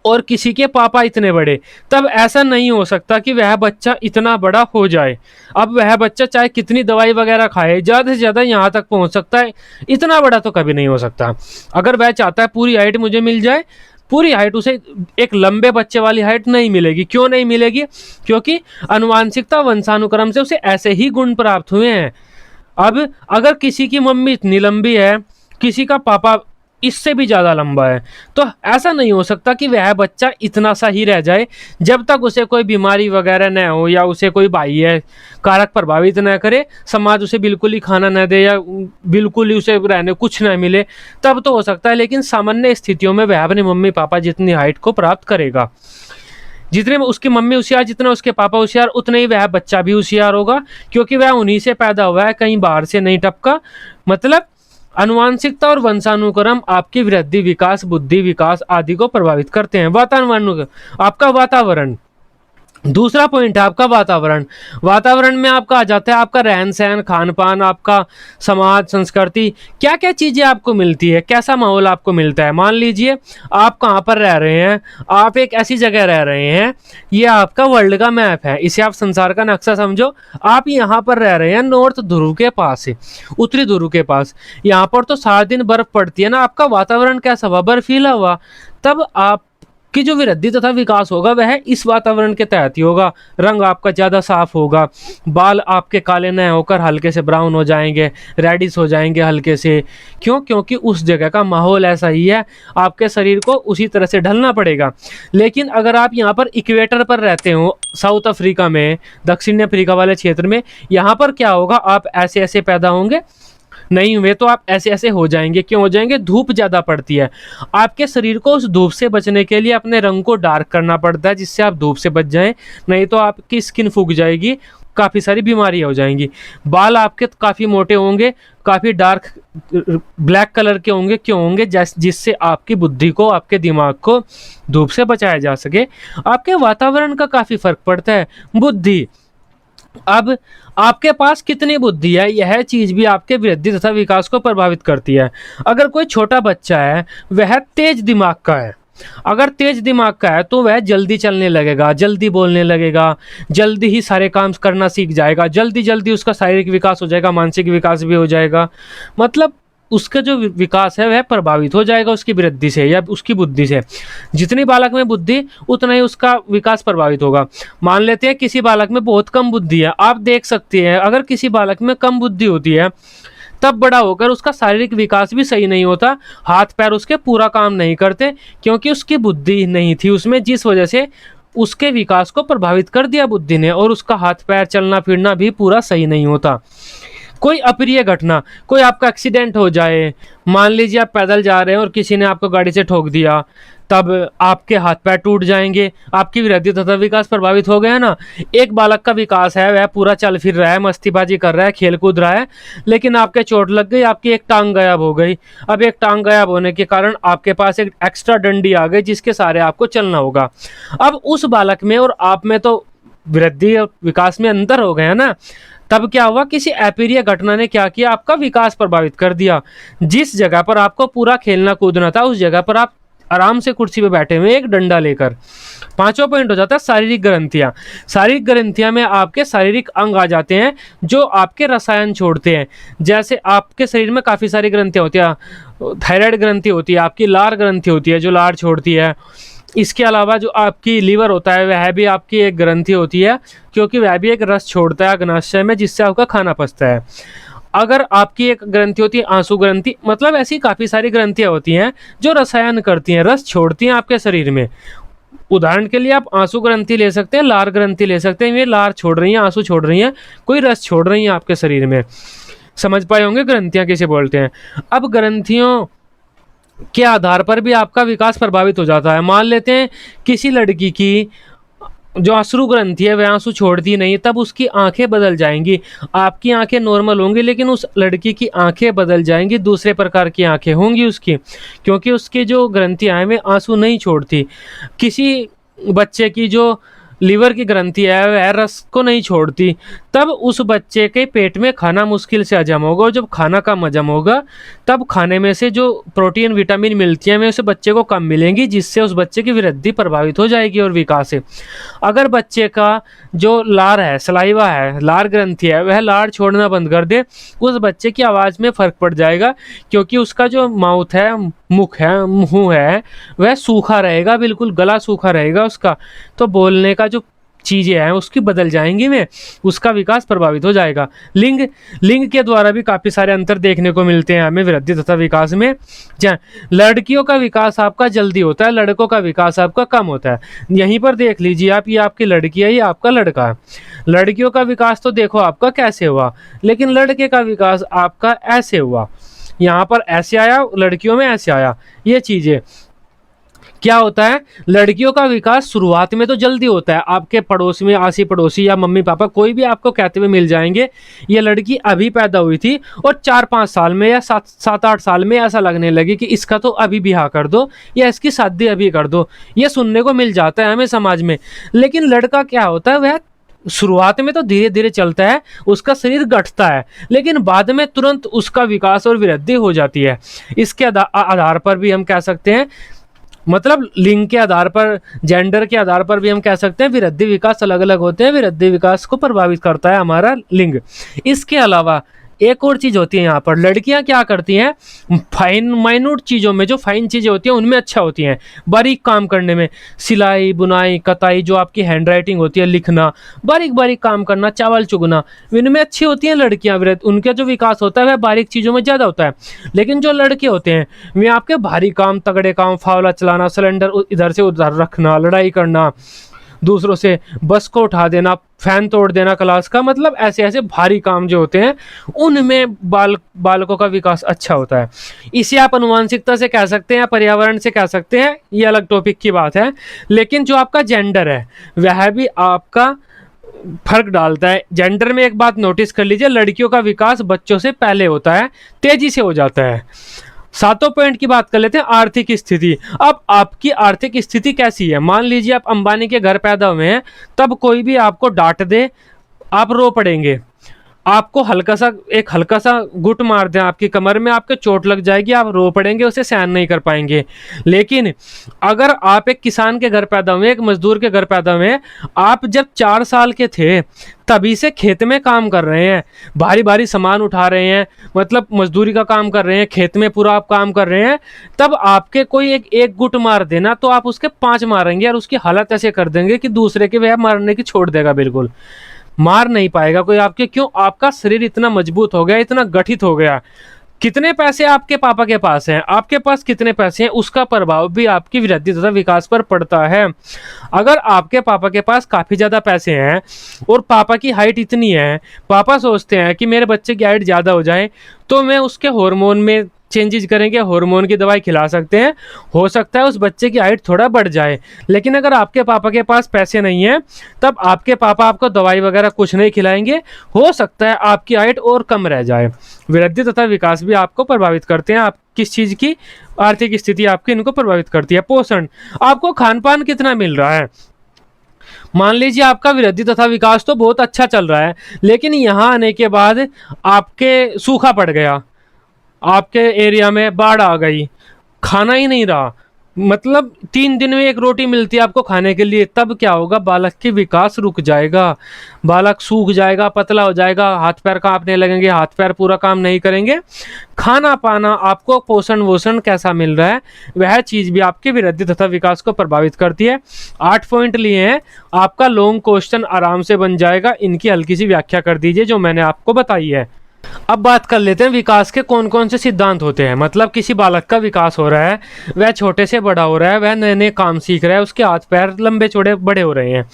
और किसी के पापा इतने बड़े, तब ऐसा नहीं हो सकता कि वह बच्चा इतना बड़ा हो जाए। अब वह बच्चा चाहे कितनी दवाई वगैरह खाए, ज़्यादा से ज़्यादा यहाँ तक पहुँच सकता है, इतना बड़ा तो कभी नहीं हो सकता। अगर वह चाहता है पूरी हाइट मुझे मिल जाए, पूरी हाइट उसे एक लंबे बच्चे वाली हाइट नहीं मिलेगी। क्यों नहीं मिलेगी? क्योंकि अनुवांशिकता वंशानुक्रम से उसे ऐसे ही गुण प्राप्त हुए हैं। अब अगर किसी की मम्मी इतनी लंबी है, किसी का पापा इससे भी ज़्यादा लंबा है, तो ऐसा नहीं हो सकता कि वह बच्चा इतना सा ही रह जाए जब तक उसे कोई बीमारी वगैरह न हो या उसे कोई बाह्य कारक प्रभावित न करे, समाज उसे बिल्कुल ही खाना न दे या बिल्कुल ही उसे रहने कुछ न मिले, तब तो हो सकता है। लेकिन सामान्य स्थितियों में वह अपने मम्मी पापा जितनी हाइट को प्राप्त करेगा, जितने में उसकी मम्मी होशियार, जितना उसके पापा होशियार, उतने ही वह बच्चा भी होशियार होगा, क्योंकि वह उन्हीं से पैदा हुआ है, कहीं बाहर से नहीं टपका। मतलब आनुवांशिकता और वंशानुक्रम आपकी वृद्धि, विकास, बुद्धि विकास आदि को प्रभावित करते हैं। वातावरण, आपका वातावरण, दूसरा पॉइंट है आपका वातावरण। वातावरण में आपका आ जाता है आपका रहन सहन, खान पान, आपका समाज, संस्कृति, क्या क्या चीजें आपको मिलती है, कैसा माहौल आपको मिलता है। मान लीजिए आप कहाँ पर रह रहे हैं, आप एक ऐसी जगह रह रहे हैं, ये आपका वर्ल्ड का मैप है, इसे आप संसार का नक्शा समझो। आप यहाँ पर रह रहे हैं नॉर्थ ध्रुव के पास है, उत्तरी ध्रुव के पास, यहाँ पर तो सारा दिन बर्फ पड़ती है ना। आपका वातावरण कैसा हुआ, बर्फीला हुआ, तब आप कि जो वृद्धि तथा विकास होगा वह इस वातावरण के तहत ही होगा। रंग आपका ज़्यादा साफ होगा, बाल आपके काले न होकर हल्के से ब्राउन हो जाएंगे, रेडिश हो जाएंगे हल्के से। क्यों? क्योंकि उस जगह का माहौल ऐसा ही है, आपके शरीर को उसी तरह से ढलना पड़ेगा। लेकिन अगर आप यहाँ पर इक्वेटर पर रहते हो, साउथ अफ्रीका में, दक्षिण अफ्रीका वाले क्षेत्र में, यहाँ पर क्या होगा, आप ऐसे ऐसे पैदा होंगे नहीं हुए तो आप ऐसे ऐसे हो जाएंगे। क्यों हो जाएंगे? धूप ज़्यादा पड़ती है। आपके शरीर को उस धूप से बचने के लिए अपने रंग को डार्क करना पड़ता है, जिससे आप धूप से बच जाएं, नहीं तो आपकी स्किन सूख जाएगी, काफ़ी सारी बीमारियां हो जाएंगी। बाल आपके काफ़ी मोटे होंगे, काफ़ी डार्क ब्लैक कलर के होंगे। क्यों होंगे? जिससे आपकी बुद्धि को, आपके दिमाग को धूप से बचाया जा सके। आपके वातावरण का काफ़ी फर्क पड़ता है। बुद्धि, अब आपके पास कितनी बुद्धि है, यह चीज भी आपके वृद्धि तथा विकास को प्रभावित करती है। अगर कोई छोटा बच्चा है, वह तेज दिमाग का है, अगर तेज दिमाग का है तो वह जल्दी चलने लगेगा, जल्दी बोलने लगेगा, जल्दी ही सारे काम करना सीख जाएगा, जल्दी जल्दी उसका शारीरिक विकास हो जाएगा, मानसिक विकास भी हो जाएगा। मतलब उसका जो विकास है वह प्रभावित हो जाएगा उसकी वृद्धि से या उसकी बुद्धि से। जितनी बालक में बुद्धि, उतना ही उसका विकास प्रभावित होगा। मान लेते हैं किसी बालक में बहुत कम बुद्धि है, आप देख सकते हैं अगर किसी बालक में कम बुद्धि होती है, तब बड़ा होकर उसका शारीरिक विकास भी सही नहीं होता, हाथ पैर उसके पूरा काम नहीं करते, क्योंकि उसकी बुद्धि नहीं थी उसमें, जिस वजह से उसके विकास को प्रभावित कर दिया बुद्धि ने, और उसका हाथ पैर चलना फिरना भी पूरा सही नहीं होता। कोई अप्रिय घटना, कोई आपका एक्सीडेंट हो जाए, मान लीजिए आप पैदल जा रहे हैं और किसी ने आपको गाड़ी से ठोक दिया, तब आपके हाथ पैर टूट जाएंगे, आपकी वृद्धि तथा विकास प्रभावित हो गया ना। एक बालक का विकास है, वह पूरा चल फिर रहा है, मस्तीबाजी कर रहा है, खेल कूद रहा है, लेकिन आपके चोट लग गई, आपकी एक टांग गायब हो गई। अब एक टांग गायब होने के कारण आपके पास एक एक्स्ट्रा डंडी आ गई, जिसके सहारे आपको चलना होगा। अब उस बालक में और आप में तो वृद्धि और विकास में अंतर हो गया ना। तब क्या हुआ, किसी अप्रिय घटना ने क्या किया, आपका विकास प्रभावित कर दिया। जिस जगह पर आपको पूरा खेलना कूदना था, उस जगह पर आप आराम से कुर्सी पे बैठे हुए एक डंडा लेकर। पांचवा पॉइंट हो जाता है शारीरिक ग्रंथियां। शारीरिक ग्रंथियां में आपके शारीरिक अंग आ जाते हैं जो आपके रसायन छोड़ते हैं। जैसे आपके शरीर में काफ़ी सारी ग्रंथियां होती है, थायराइड ग्रंथि होती है, आपकी लार ग्रंथि होती है जो लार छोड़ती है। इसके अलावा जो आपकी लीवर होता है वह भी आपकी एक ग्रंथि होती है, क्योंकि वह भी एक रस छोड़ता है अग्नाशय में, जिससे आपका खाना पचता है। अगर आपकी एक ग्रंथि होती है आंसू ग्रंथि, मतलब ऐसी काफ़ी सारी ग्रंथियाँ होती हैं जो रसायन करती हैं, रस छोड़ती हैं आपके शरीर में। उदाहरण के लिए आप आंसू ग्रंथि ले सकते हैं, लार ग्रंथि ले सकते हैं। ये लार छोड़ रही हैं, आंसू छोड़ रही हैं, कोई रस छोड़ रही हैं आपके शरीर में। समझ पाए होंगे ग्रंथियाँ किसे बोलते हैं। अब ग्रंथियों के आधार पर भी आपका विकास प्रभावित हो जाता है। मान लेते हैं किसी लड़की की जो अश्रु ग्रंथि है वह आंसू छोड़ती नहीं, तब उसकी आंखें बदल जाएंगी। आपकी आंखें नॉर्मल होंगी, लेकिन उस लड़की की आंखें बदल जाएंगी, दूसरे प्रकार की आंखें होंगी उसकी, क्योंकि उसकी जो ग्रंथियां हैं वे आंसू नहीं छोड़ती। किसी बच्चे की जो लीवर की ग्रंथि है वह रस को नहीं छोड़ती, तब उस बच्चे के पेट में खाना मुश्किल से हजम होगा, और जब खाना कम हजम होगा तब खाने में से जो प्रोटीन विटामिन मिलती है वे उस बच्चे को कम मिलेंगी, जिससे उस बच्चे की वृद्धि प्रभावित हो जाएगी और विकास है। अगर बच्चे का जो लार है, सलाइवा है, लार ग्रंथि है, वह लार छोड़ना बंद कर दे, उस बच्चे की आवाज़ में फ़र्क पड़ जाएगा, क्योंकि उसका जो माउथ है, मुख है, मुँह है, वह सूखा रहेगा, बिल्कुल गला सूखा रहेगा उसका, तो बोलने का जो चीज़ें हैं उसकी बदल जाएंगी में, उसका विकास प्रभावित हो जाएगा। लिंग के द्वारा भी काफ़ी सारे अंतर देखने को मिलते हैं हमें वृद्धि तथा विकास में। जहाँ लड़कियों का विकास आपका जल्दी होता है, लड़कों का विकास आपका कम होता है। यहीं पर देख लीजिए आप, ये आपकी लड़की है, ये आपका लड़का है। लड़कियों का विकास तो देखो आपका कैसे हुआ, लेकिन लड़के का विकास आपका ऐसे हुआ, यहाँ पर ऐसे आया, लड़कियों में ऐसे आया। ये चीज़ें क्या होता है, लड़कियों का विकास शुरुआत में तो जल्दी होता है, आपके पड़ोस में आसी पड़ोसी या मम्मी पापा कोई भी आपको कहते हुए मिल जाएंगे ये लड़की अभी पैदा हुई थी और 4-5 साल में या 7-8 साल में ऐसा लगने लगी कि इसका तो अभी ब्याह कर दो या इसकी शादी अभी कर दो, ये सुनने को मिल जाता है हमें समाज में। लेकिन लड़का क्या होता है, वह शुरुआत में तो धीरे धीरे चलता है, उसका शरीर गठता है, लेकिन बाद में तुरंत उसका विकास और वृद्धि हो जाती है। इसके आधार पर भी हम कह सकते हैं, मतलब लिंग के आधार पर, जेंडर के आधार पर भी हम कह सकते हैं वृद्धि विकास अलग अलग होते हैं। वृद्धि विकास को प्रभावित करता है हमारा लिंग। इसके अलावा एक और चीज होती है, यहाँ पर लड़कियां क्या करती हैं, फाइन माइन्यूट चीजों में, जो फाइन चीजें होती हैं उनमें अच्छा होती हैं, बारीक काम करने में, सिलाई बुनाई कताई, जो आपकी हैंड राइटिंग होती है, लिखना, बारीक बारीक काम करना, चावल चुगना, इनमें अच्छी होती हैं लड़कियां। उनका जो विकास होता है वह बारीक चीजों में ज्यादा होता है। लेकिन जो लड़के होते हैं वे आपके भारी काम, तगड़े काम, फावला चलाना, सिलेंडर इधर से उधर रखना, लड़ाई करना, दूसरों से बस को उठा देना, फैन तोड़ देना क्लास का, मतलब ऐसे ऐसे भारी काम जो होते हैं उनमें बालकों का विकास अच्छा होता है। इसे आप अनुवांशिकता से कह सकते हैं या पर्यावरण से कह सकते हैं, ये अलग टॉपिक की बात है। लेकिन जो आपका जेंडर है वह भी आपका फर्क डालता है। जेंडर में एक बात नोटिस कर लीजिए, लड़कियों का विकास बच्चों से पहले होता है, तेजी से हो जाता है। 7वां पॉइंट की बात कर लेते हैं, आर्थिक स्थिति। अब आपकी आर्थिक स्थिति कैसी है, मान लीजिए आप अंबानी के घर पैदा हुए हैं, तब कोई भी आपको डांट दे आप रो पड़ेंगे, आपको हल्का सा गुट मार दें आपकी कमर में, आपके चोट लग जाएगी, आप रो पड़ेंगे, उसे सहन नहीं कर पाएंगे। लेकिन अगर आप एक किसान के घर पैदा हुए, एक मजदूर के घर पैदा हुए, आप जब 4 साल के थे तभी से खेत में काम कर रहे हैं, भारी भारी सामान उठा रहे हैं, मतलब मजदूरी का काम कर रहे हैं, खेत में पूरा आप काम कर रहे हैं, तब आपके कोई एक गुट मार देना तो आप उसके 5 मारेंगे और उसकी हालत ऐसे कर देंगे कि दूसरे के वह मारने की छोड़ देगा, बिल्कुल मार नहीं पाएगा कोई आपके। क्यों? आपका शरीर इतना मजबूत हो गया, इतना गठित हो गया। कितने पैसे आपके पापा के पास हैं, आपके पास कितने पैसे हैं, उसका प्रभाव भी आपकी वृद्धि तथा विकास पर पड़ता है। अगर आपके पापा के पास काफ़ी ज़्यादा पैसे हैं और पापा की हाइट इतनी है, पापा सोचते हैं कि मेरे बच्चे की हाइट ज़्यादा हो जाए तो मैं उसके हार्मोन में चेंजेस करेंगे, हार्मोन की दवाई खिला सकते हैं, हो सकता है उस बच्चे की हाइट थोड़ा बढ़ जाए। लेकिन अगर आपके पापा के पास पैसे नहीं है तब आपके पापा आपको दवाई वगैरह कुछ नहीं खिलाएंगे, हो सकता है आपकी हाइट और कम रह जाए। वृद्धि तथा विकास भी आपको प्रभावित करते हैं, आप किस चीज़ की आर्थिक स्थिति आपकी इनको प्रभावित करती है। पोषण, आपको खान पान कितना मिल रहा है। मान लीजिए आपका वृद्धि तथा विकास तो बहुत अच्छा चल रहा है, लेकिन यहाँ आने के बाद आपके सूखा पड़ गया, आपके एरिया में बाढ़ आ गई, खाना ही नहीं रहा, मतलब 3 दिन में एक रोटी मिलती है आपको खाने के लिए, तब क्या होगा, बालक की विकास रुक जाएगा, बालक सूख जाएगा, पतला हो जाएगा, हाथ पैर कांपने लगेंगे, हाथ पैर पूरा काम नहीं करेंगे। खाना पाना, आपको पोषण वोषण कैसा मिल रहा है, वह चीज़ भी आपकी वृद्धि तथा विकास को प्रभावित करती है। 8 पॉइंट लिए हैं, आपका लॉन्ग क्वेश्चन आराम से बन जाएगा, इनकी हल्की सी व्याख्या कर दीजिए जो मैंने आपको बताई है। अब बात कर लेते हैं विकास के कौन कौन से सिद्धांत होते हैं। मतलब किसी बालक का विकास हो रहा है, वह छोटे से बड़ा हो रहा है, वह नए नए काम सीख रहा है, उसके हाथ पैर लंबे चौड़े बड़े हो रहे हैं,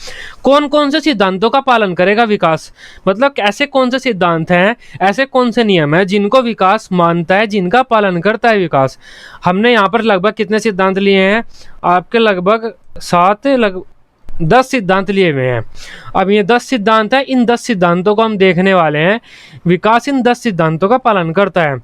कौन कौन से सिद्धांतों का पालन करेगा विकास, मतलब ऐसे कौन से सिद्धांत हैं, ऐसे कौन से नियम हैं जिनको विकास मानता है, जिनका पालन करता है विकास। हमने यहाँ पर लगभग कितने सिद्धांत लिए हैं, आपके लगभग 10 सिद्धांत लिए हुए हैं। अब ये 10 सिद्धांत है, इन 10 सिद्धांतों को हम देखने वाले हैं। विकास इन 10 सिद्धांतों का पालन करता है।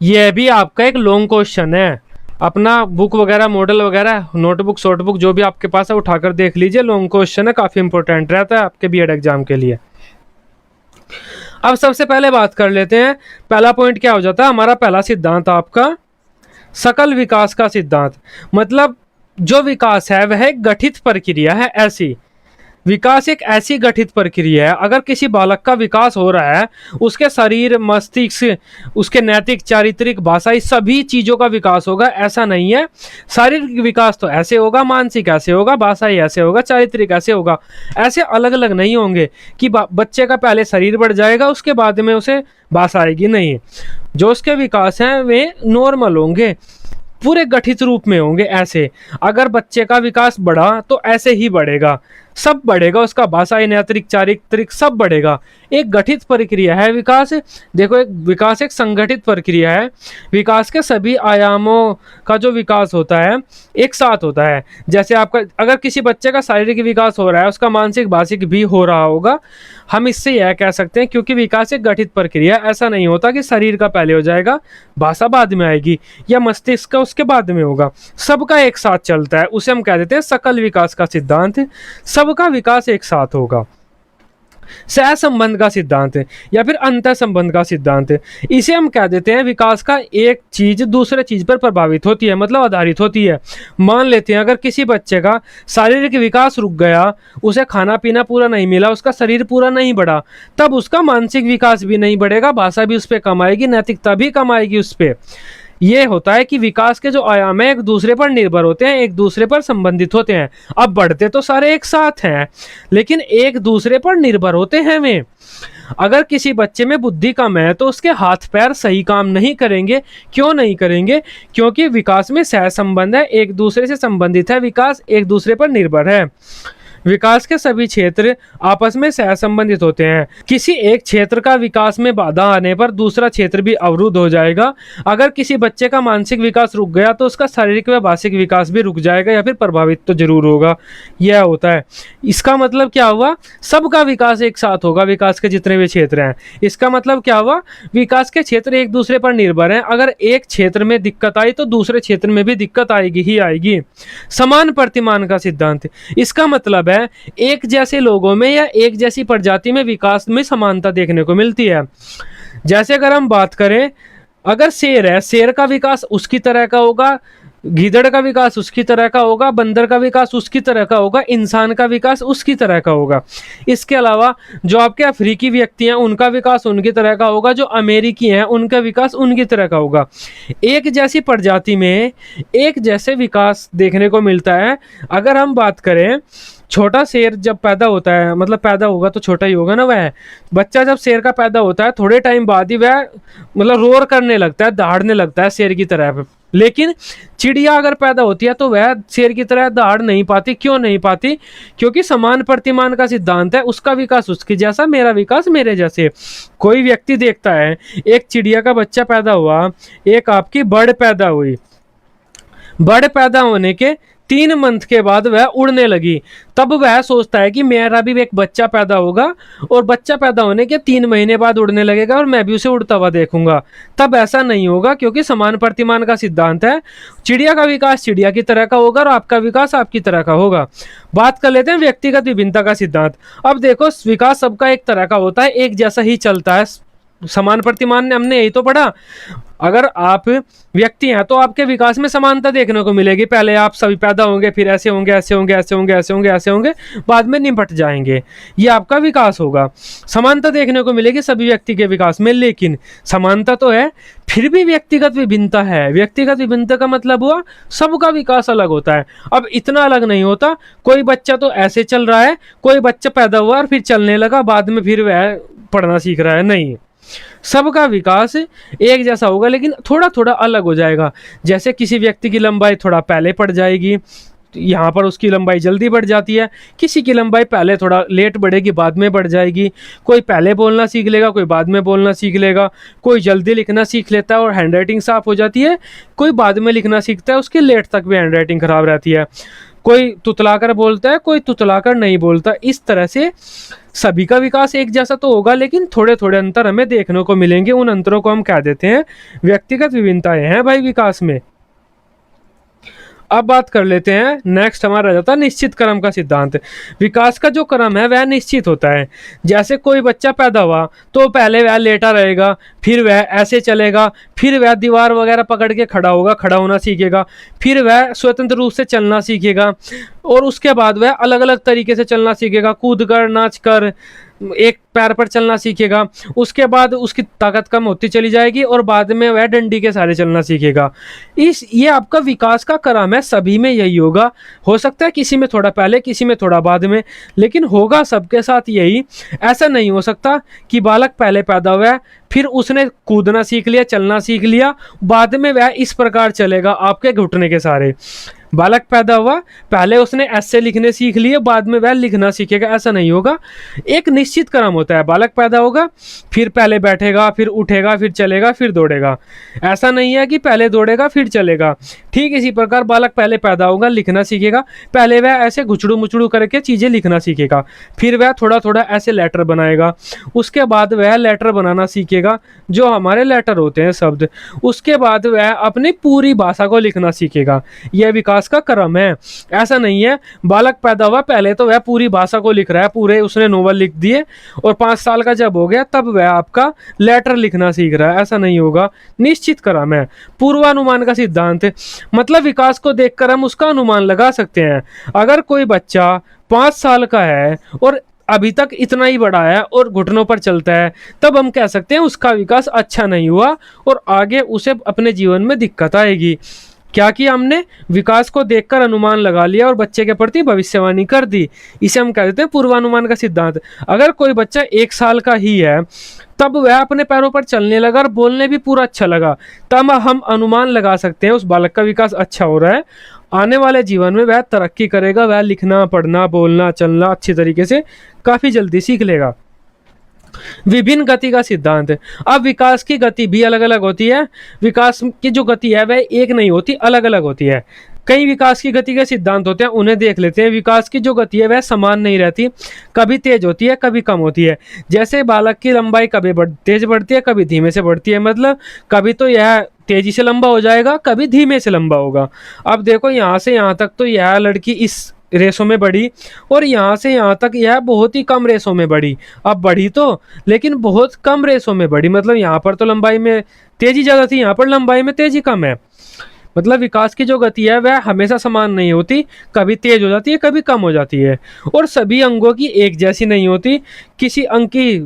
यह भी आपका एक लॉन्ग क्वेश्चन है, अपना बुक वगैरह, मॉडल वगैरह, नोटबुक शॉर्टबुक जो भी आपके पास है उठाकर देख लीजिए, लॉन्ग क्वेश्चन है, काफ़ी इंपॉर्टेंट रहता है आपके बीएड एग्जाम के लिए। अब सबसे पहले बात कर लेते हैं, पहला पॉइंट क्या हो जाता है, हमारा पहला सिद्धांत आपका सकल विकास का सिद्धांत। मतलब जो विकास है वह एक गठित प्रक्रिया है। ऐसी विकास एक ऐसी गठित प्रक्रिया है, अगर किसी बालक का विकास हो रहा है, उसके शरीर, मस्तिष्क, उसके नैतिक, चारित्रिक, भाषाई सभी चीज़ों का विकास होगा। ऐसा नहीं है शारीरिक विकास तो ऐसे होगा, मानसिक ऐसे होगा, भाषाई ऐसे होगा, चारित्रिक ऐसे होगा, ऐसे अलग अलग नहीं होंगे कि बच्चे का पहले शरीर बढ़ जाएगा उसके बाद में उसे भाषा आएगी, नहीं। जो उसके विकास हैं वे नॉर्मल होंगे, पूरे गठित रूप में होंगे। ऐसे अगर बच्चे का विकास बढ़ा तो ऐसे ही बढ़ेगा, सब बढ़ेगा, उसका भाषाई, नैतिक, चारित्रिक सब बढ़ेगा। एक गठित प्रक्रिया है विकास। देखो, एक विकास एक संगठित प्रक्रिया है। विकास के सभी आयामों का जो विकास होता है एक साथ होता है। जैसे आपका अगर किसी बच्चे का शारीरिक विकास हो रहा है, उसका मानसिक भाषिक भी हो रहा होगा। हम इससे यह कह सकते हैं, क्योंकि विकास एक गठित प्रक्रिया, ऐसा नहीं होता कि शरीर का पहले हो जाएगा, भाषा बाद में आएगी, या मस्तिष्क का उसके बाद में होगा। सबका एक साथ चलता है, उसे हम कह देते हैं सकल विकास का सिद्धांत। सबका विकास एक साथ होगा। सह संबंध का सिद्धांत या फिर अंतर संबंध का सिद्धांत, इसे हम कह देते हैं विकास का एक चीज दूसरे चीज पर प्रभावित होती है, मतलब आधारित होती है। मान लेते हैं अगर किसी बच्चे का शारीरिक विकास रुक गया, उसे खाना पीना पूरा नहीं मिला, उसका शरीर पूरा नहीं बढ़ा, तब उसका मानसिक विकास भी नहीं बढ़ेगा, भाषा भी उस पर कम आएगी, नैतिकता भी कम आएगी उस पर। ये होता है कि विकास के जो आयाम है एक दूसरे पर निर्भर होते हैं, एक दूसरे पर संबंधित होते हैं। अब बढ़ते तो सारे एक साथ हैं, लेकिन एक दूसरे पर निर्भर होते हैं वे। अगर किसी बच्चे में बुद्धि कम है तो उसके हाथ पैर सही काम नहीं करेंगे। क्यों नहीं करेंगे? क्योंकि विकास में सह संबंध है, एक दूसरे से संबंधित है, विकास एक दूसरे पर निर्भर है। विकास के सभी क्षेत्र आपस में सहसंबंधित होते हैं। किसी एक क्षेत्र का विकास में बाधा आने पर दूसरा क्षेत्र भी अवरुद्ध हो जाएगा। अगर किसी बच्चे का मानसिक विकास रुक गया तो उसका शारीरिक व भाषिक विकास भी रुक जाएगा या फिर प्रभावित तो जरूर होगा। यह होता है। इसका मतलब क्या हुआ? सबका विकास एक साथ होगा, विकास के जितने भी क्षेत्र हैं। इसका मतलब क्या हुआ? विकास के क्षेत्र एक दूसरे पर निर्भर हैं। अगर एक क्षेत्र में दिक्कत आई तो दूसरे क्षेत्र में भी दिक्कत आएगी ही आएगी। समान प्रतिमान का सिद्धांत, इसका मतलब है एक जैसे लोगों में या एक जैसी प्रजाति में विकास में समानता देखने को मिलती है। जैसे अगर हम बात करें, अगर शेर है, शेर का विकास उसकी तरह का होगा, गीदड़ का विकास उसकी तरह का होगा, बंदर का विकास उसकी तरह का होगा, इंसान का विकास उसकी तरह का होगा। इसके अलावा जो आपके अफ्रीकी व्यक्ति हैं उनका विकास उनकी तरह का होगा, जो अमेरिकी हैं उनका विकास उनकी तरह का होगा। एक जैसी प्रजाति में एक जैसे विकास देखने को मिलता है। अगर हम बात करें, छोटा शेर जब पैदा होता है, मतलब पैदा होगा तो छोटा ही होगा ना, वह बच्चा जब शेर का पैदा होता है थोड़े टाइम बाद ही वह मतलब रोर करने लगता है, दहाड़ने लगता है शेर की तरह। लेकिन चिड़िया अगर पैदा होती है तो वह शेर की तरह दहाड़ नहीं पाती। क्यों नहीं पाती? क्योंकि समान प्रतिमान का सिद्धांत है, उसका विकास उसकी जैसा, मेरा विकास मेरे जैसे। कोई व्यक्ति देखता है एक चिड़िया का बच्चा पैदा हुआ, एक आपकी बर्ड पैदा हुई, बर्ड पैदा होने के 3 मंथ के बाद वह उड़ने लगी, तब वह सोचता है कि मेरा भी एक बच्चा पैदा होगा और बच्चा पैदा होने के 3 महीने बाद उड़ने लगेगा और मैं भी उसे उड़ता हुआ देखूंगा। तब ऐसा नहीं होगा, क्योंकि समान प्रतिमान का सिद्धांत है। चिड़िया का विकास चिड़िया की तरह का होगा और आपका विकास आपकी तरह का होगा। बात कर लेते हैं व्यक्तिगत विभिन्नता का सिद्धांत। अब देखो, विकास सबका एक तरह का होता है, एक जैसा ही चलता है। समान प्रतिमान ने हमने यही तो पढ़ा। अगर आप व्यक्ति हैं तो आपके विकास में समानता देखने को मिलेगी। पहले आप सभी पैदा होंगे, फिर ऐसे होंगे, ऐसे होंगे, ऐसे होंगे, ऐसे होंगे, ऐसे होंगे, बाद में निपट जाएंगे। ये आपका विकास होगा। समानता देखने को मिलेगी सभी व्यक्ति के विकास में, लेकिन समानता तो है, फिर भी व्यक्तिगत विभिन्नता है। व्यक्तिगत विभिन्नता का मतलब हुआ सबका विकास अलग होता है। अब इतना अलग नहीं होता, कोई बच्चा तो ऐसे चल रहा है, कोई बच्चा पैदा हुआ और फिर चलने लगा, बाद में फिर वह पढ़ना सीख रहा है। नहीं, सबका विकास एक जैसा होगा, लेकिन थोड़ा थोड़ा अलग हो जाएगा। जैसे किसी व्यक्ति की लंबाई थोड़ा पहले बढ़ जाएगी, यहाँ पर उसकी लंबाई जल्दी बढ़ जाती है। किसी की लंबाई पहले थोड़ा लेट बढ़ेगी, बाद में बढ़ जाएगी। कोई पहले बोलना सीख लेगा, कोई बाद में बोलना सीख लेगा। कोई जल्दी लिखना सीख लेता है और हैंड राइटिंग साफ हो जाती है, कोई बाद में लिखना सीखता है, उसकी लेट तक भी हैंड राइटिंग खराब रहती है। कोई तुतलाकर बोलता है, कोई तुतलाकर नहीं बोलता। इस तरह से सभी का विकास एक जैसा तो होगा, लेकिन थोड़े थोड़े अंतर हमें देखने को मिलेंगे। उन अंतरों को हम कह देते हैं व्यक्तिगत विभिन्नताएं हैं भाई विकास में। अब बात कर लेते हैं, नेक्स्ट हमारा रह जाता है निश्चित क्रम का सिद्धांत। विकास का जो क्रम है वह निश्चित होता है। जैसे कोई बच्चा पैदा हुआ तो पहले वह लेटा रहेगा, फिर वह ऐसे चलेगा, फिर वह दीवार वगैरह पकड़ के खड़ा होगा, खड़ा होना सीखेगा, फिर वह स्वतंत्र रूप से चलना सीखेगा और उसके बाद वह अलग अलग तरीके से चलना सीखेगा, कूद कर, नाच कर, एक पैर पर चलना सीखेगा। उसके बाद उसकी ताकत कम होती चली जाएगी और बाद में वह डंडी के सहारे चलना सीखेगा। ये आपका विकास का क्रम है, सभी में यही होगा। हो सकता है किसी में थोड़ा पहले, किसी में थोड़ा बाद में, लेकिन होगा सबके साथ यही। ऐसा नहीं हो सकता कि बालक पहले पैदा हुआ है, फिर उसने कूदना सीख लिया, चलना सीख लिया, बाद में वह इस प्रकार चलेगा आपके घुटने के सहारे। बालक पैदा हुआ, पहले उसने ऐसे लिखने सीख लिए, बाद में वह लिखना सीखेगा, ऐसा नहीं होगा। एक निश्चित क्रम होता है। बालक पैदा होगा, फिर पहले बैठेगा, फिर उठेगा, फिर चलेगा, फिर दौड़ेगा। ऐसा नहीं है कि पहले दौड़ेगा फिर चलेगा। ठीक इसी प्रकार बालक पहले पैदा होगा, लिखना सीखेगा, पहले वह ऐसे घुचड़ू मुचड़ू करके चीज़ें लिखना सीखेगा, फिर वह थोड़ा थोड़ा ऐसे लेटर बनाएगा, उसके बाद वह लेटर बनाना सीखेगा, जो हमारे लेटर होते हैं शब्द। उसके बाद वह अपनी पूरी भाषा को लिखना सीखेगा। यह विकास का क्रम है। ऐसा नहीं है बालक पैदा हुआ पहले तो वह पूरी भाषा को लिख रहा है, पूरे उसने नोवेल लिख दिए, और 5 साल का जब हो गया तब वह आपका लेटर लिखना सीख रहा है। ऐसा नहीं होगा। निश्चित क्रम है। पूर्वानुमान का सिद्धांत, मतलब विकास को देखकर हम उसका अनुमान लगा सकते हैं। अगर कोई बच्चा 5 साल का है और अभी तक इतना ही बड़ा है और घुटनों पर चलता है, तब हम कह सकते हैं उसका विकास अच्छा नहीं हुआ और आगे उसे अपने जीवन में दिक्कत आएगी। क्या किया हमने? विकास को देखकर अनुमान लगा लिया और बच्चे के प्रति भविष्यवाणी कर दी। इसे हम कह देते हैं पूर्वानुमान का सिद्धांत। अगर कोई बच्चा 1 साल का ही है, तब वह अपने पैरों पर चलने लगा और बोलने भी पूरा अच्छा लगा, तब हम अनुमान लगा सकते हैं उस बालक का विकास अच्छा हो रहा है। आने वाले जीवन में वह तरक्की करेगा, वह लिखना पढ़ना बोलना चलना अच्छी तरीके से काफ़ी जल्दी सीख लेगा। विभिन्न गति का सिद्धांत, अब विकास की गति भी अलग अलग होती है। विकास की जो गति है वह एक नहीं होती, अलग अलग होती है। कई विकास की गति के सिद्धांत होते हैं, उन्हें देख लेते हैं। विकास की जो गति है वह समान नहीं रहती, कभी तेज होती है कभी कम होती है। जैसे बालक की लंबाई कभी तेज बढ़ती है, कभी धीमे से बढ़ती है। मतलब कभी तो यह तेजी से लंबा हो जाएगा, कभी धीमे से लंबा होगा। अब देखो यहाँ से यहाँ तक तो यह लड़की इस रेसों में बढ़ी और यहाँ से यहाँ तक यह बहुत ही कम रेसों में बढ़ी। अब बढ़ी तो, लेकिन बहुत कम रेसों में बढ़ी। मतलब यहाँ पर तो लंबाई में तेजी ज़्यादा थी, यहाँ पर लंबाई में तेजी कम है। मतलब विकास की जो गति है वह हमेशा समान नहीं होती, कभी तेज हो जाती है कभी कम हो जाती है। और सभी अंगों की एक जैसी नहीं होती, किसी अंग की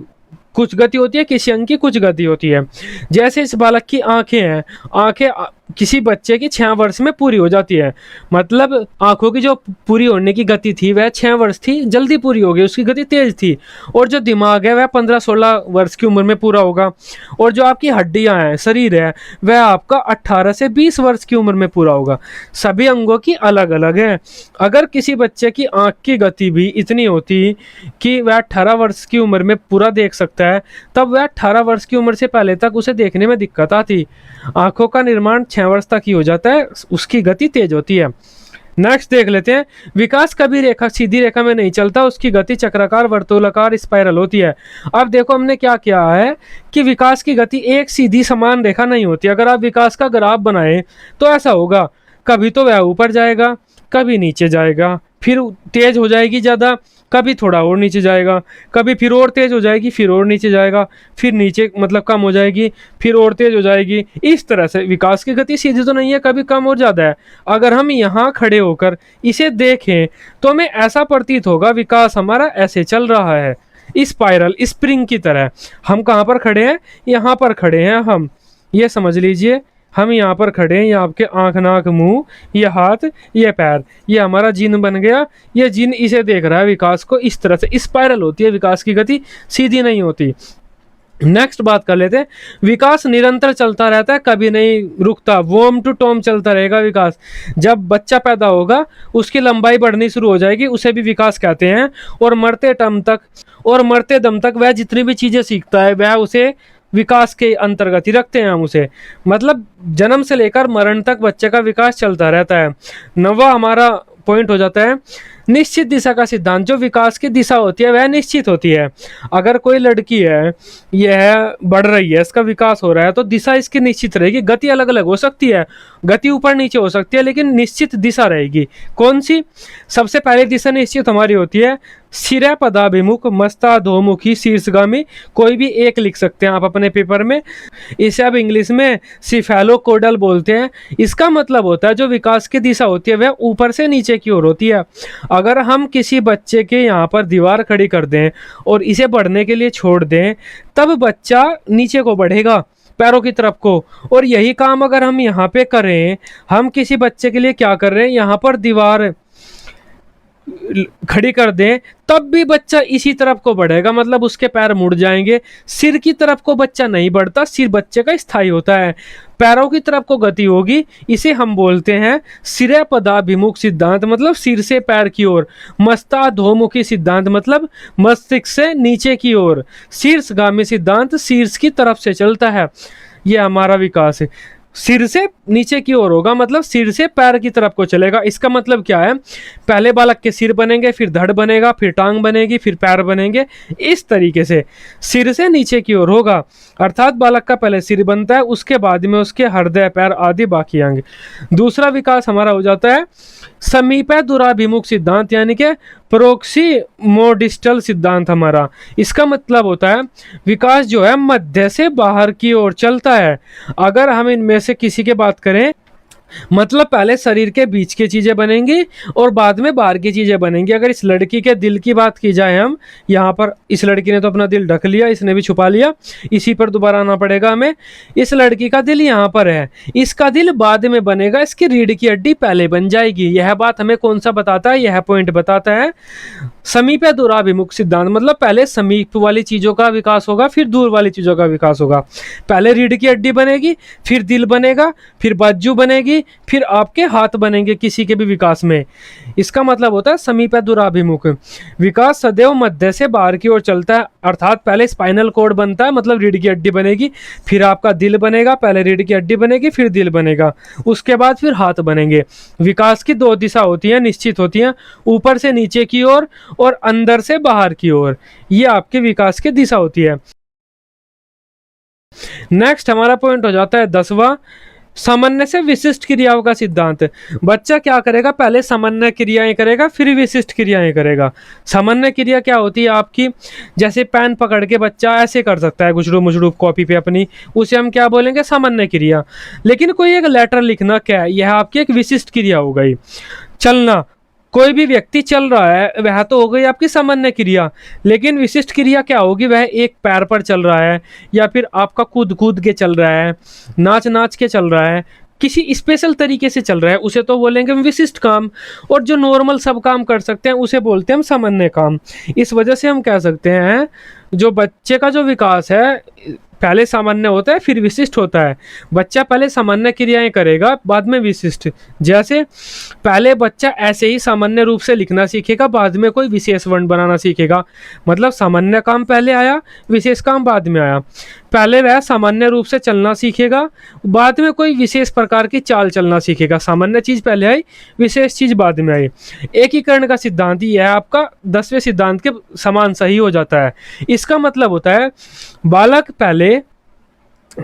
कुछ गति होती है, किसी अंग की कुछ गति होती है। जैसे इस बालक की आंखें हैं, आंखें किसी बच्चे की 6 वर्ष में पूरी हो जाती है। मतलब आंखों की जो पूरी होने की गति थी वह 6 वर्ष थी, जल्दी पूरी हो गई, उसकी गति तेज थी। और जो दिमाग है वह 15-16 वर्ष की उम्र में पूरा होगा। और जो आपकी हड्डियां हैं, शरीर है, वह आपका 18 से 20 वर्ष की उम्र में पूरा होगा। सभी अंगों की अलग अलग है। अगर किसी बच्चे की आंख की गति भी इतनी होती कि वह 18 वर्ष की उम्र में पूरा देख सकता है, तब वह 18 वर्ष की उम्र से पहले तक उसे देखने में दिक्कत आती। आंखों का निर्माण 6 वर्ष तक ही हो जाता है, उसकी गति तेज होती है। नेक्स्ट देख लेते हैं, विकास कभी सीधी रेखा में नहीं चलता, उसकी गति चक्राकार, वर्तुलाकार, स्पाइरल होती है। अब देखो हमने क्या किया है कि विकास की गति एक सीधी समान रेखा नहीं होती। अगर आप विकास का ग्राफ बनाएं तो ऐसा होगा, कभी तो वह ऊपर जाएगा, कभी नीचे जाएगा, फिर तेज हो जाएगी ज़्यादा, कभी थोड़ा और नीचे जाएगा, कभी फिर और तेज हो जाएगी, फिर और नीचे जाएगा, फिर नीचे मतलब कम हो जाएगी, फिर और तेज हो जाएगी। इस तरह से विकास की गति सीधी तो नहीं है, कभी कम और ज़्यादा है। अगर हम यहाँ खड़े होकर इसे देखें तो हमें ऐसा प्रतीत होगा विकास हमारा ऐसे चल रहा है, स्पाइरल स्प्रिंग की तरह। हम कहाँ पर खड़े हैं? यहाँ पर खड़े हैं हम, ये समझ लीजिए। हम यहाँ पर खड़े हैं, ये आपके आँख नाक मुंह, ये हाथ ये पैर, ये हमारा जिन बन गया। ये जिन इसे देख रहा है विकास को। इस तरह से स्पाइरल होती है विकास की गति, सीधी नहीं होती। नेक्स्ट बात कर लेते हैं, विकास निरंतर चलता रहता है, कभी नहीं रुकता, वॉर्म टू टॉम चलता रहेगा विकास। जब बच्चा पैदा होगा उसकी लंबाई बढ़नी शुरू हो जाएगी, उसे भी विकास कहते हैं। और मरते दम तक वह जितनी भी चीज़ें सीखता है वह उसे विकास के अंतर्गत ही रखते हैं हम उसे। मतलब जन्म से लेकर मरण तक बच्चे का विकास चलता रहता है। 9वां हमारा पॉइंट हो जाता है निश्चित दिशा का सिद्धांत। जो विकास की दिशा होती है वह निश्चित होती है। अगर कोई लड़की है, यह बढ़ रही है, इसका विकास हो रहा है, तो दिशा इसकी निश्चित रहेगी। गति अलग अलग हो सकती है, गति ऊपर नीचे हो सकती है, लेकिन निश्चित दिशा रहेगी। कौन सी? सबसे पहले दिशा निश्चित हमारी होती है शिरा पदाभिमुख, मस्ताधोमुखी, शीर्षगामी। कोई भी एक लिख सकते हैं आप अपने पेपर में। इसे अब इंग्लिश में सिफेलोकोडल बोलते हैं। इसका मतलब होता है जो विकास की दिशा होती है वह ऊपर से नीचे की ओर होती है। अगर हम किसी बच्चे के यहाँ पर दीवार खड़ी कर दें और इसे बढ़ने के लिए छोड़ दें, तब बच्चा नीचे को बढ़ेगा, पैरों की तरफ को। और यही काम अगर हम यहाँ पे करें, हम किसी बच्चे के लिए क्या कर रहे हैं, यहाँ पर दीवार खड़ी कर दें तब भी बच्चा इसी तरफ को बढ़ेगा, मतलब उसके पैर मुड़ जाएंगे। सिर की तरफ को बच्चा नहीं बढ़ता, सिर बच्चे का स्थायी होता है, पैरों की तरफ को गति होगी। इसे हम बोलते हैं सिरपदाभिमुख सिद्धांत, मतलब सिर से पैर की ओर। मस्ताधोमुखी सिद्धांत मतलब मस्तिष्क से नीचे की ओर। शीर्षगामी सिद्धांत शीर्ष की तरफ से चलता है। यह हमारा विकास है, सिर से नीचे की ओर होगा, मतलब सिर से पैर की तरफ को चलेगा। इसका मतलब क्या है, पहले बालक के सिर बनेंगे, फिर धड़ बनेगा, फिर टांग बनेगी, फिर पैर बनेंगे। इस तरीके से सिर से नीचे की ओर होगा, अर्थात बालक का पहले सिर बनता है, उसके बाद में उसके हृदय, पैर आदि बाकी अंग। दूसरा विकास हमारा हो जाता है समीप दूराभिमुख सिद्धांत, यानी कि प्रोक्सीमोडिस्टल सिद्धांत हमारा। इसका मतलब होता है विकास जो है मध्य से बाहर की ओर चलता है। अगर हम इनमें से किसी की बात करें, मतलब पहले शरीर के बीच की चीजें बनेंगी और बाद में बाहर की चीजें बनेंगी। अगर इस लड़की के दिल की बात की जाए, हम यहाँ पर इस लड़की ने तो अपना दिल ढक लिया, इसने भी छुपा लिया, इसी पर दोबारा आना पड़ेगा हमें। इस लड़की का दिल यहाँ पर है, इसका दिल बाद में बनेगा, इसकी रीढ़ की हड्डी पहले बन जाएगी। यह बात हमें कौन सा बताता है, यह पॉइंट बताता है समीप दूराभिमुख सिद्धांत। मतलब पहले समीप वाली चीजों का विकास होगा, फिर दूर वाली चीजों का विकास होगा। पहले रीढ़ की हड्डी बनेगी, फिर दिल बनेगा, फिर बाजू बनेगी, फिर आपके हाथ बनेंगे किसी के भी विकास में। इसका मतलब होता है समीप दूराभिमुख। विकास सदैव मध्य से बाहर की ओर चलता है, अर्थात पहले स्पाइनल कॉर्ड बनता है, मतलब रीढ़ की हड्डी बनेगी, फिर आपका दिल बनेगा, पहले रीढ़ की हड्डी बनेगी, फिर दिल बनेगा, उसके बाद फिर हाथ बनेंगे। विकास की दो दिशा होती हैं, निश्चित होती हैं, ऊपर से नीचे की ओर और अंदर से बाहर की ओर। ये आपके विकास की दिशा होती है। नेक्स्ट हमारा पॉइंट हो जाता है 10वां, सामान्य से विशिष्ट क्रियाओं का सिद्धांत। बच्चा क्या करेगा, पहले सामान्य क्रियाएं करेगा, फिर विशिष्ट क्रियाएं करेगा। सामान्य क्रिया क्या होती है आपकी, जैसे पेन पकड़ के बच्चा ऐसे कर सकता है गुजरू मुजरू कॉपी पे अपनी, उसे हम क्या बोलेंगे, सामान्य क्रिया। लेकिन कोई एक लेटर लिखना क्या है, यह आपकी एक विशिष्ट क्रिया हो गई। चलना, कोई भी व्यक्ति चल रहा है, वह तो हो गई आपकी सामान्य क्रिया। लेकिन विशिष्ट क्रिया क्या होगी, वह एक पैर पर चल रहा है, या फिर आपका कूद कूद के चल रहा है, नाच नाच के चल रहा है, किसी स्पेशल तरीके से चल रहा है, उसे तो बोलेंगे हम विशिष्ट काम। और जो नॉर्मल सब काम कर सकते हैं उसे बोलते हैं हम सामान्य काम। इस वजह से हम कह सकते हैं जो बच्चे का जो विकास है पहले सामान्य होता है, फिर विशिष्ट होता है। बच्चा पहले सामान्य क्रियाएं करेगा, बाद में विशिष्ट। जैसे पहले बच्चा ऐसे ही सामान्य रूप से लिखना सीखेगा, बाद में कोई विशेष वर्ण बनाना सीखेगा। मतलब सामान्य काम पहले आया, विशेष काम बाद में आया। पहले वह सामान्य रूप से चलना सीखेगा, बाद में कोई विशेष प्रकार की चाल चलना सीखेगा। सामान्य चीज पहले आई, विशेष चीज बाद में आई। एकीकरण का सिद्धांत ही है आपका 10वें सिद्धांत के समान सही हो जाता है। इसका मतलब होता है बालक पहले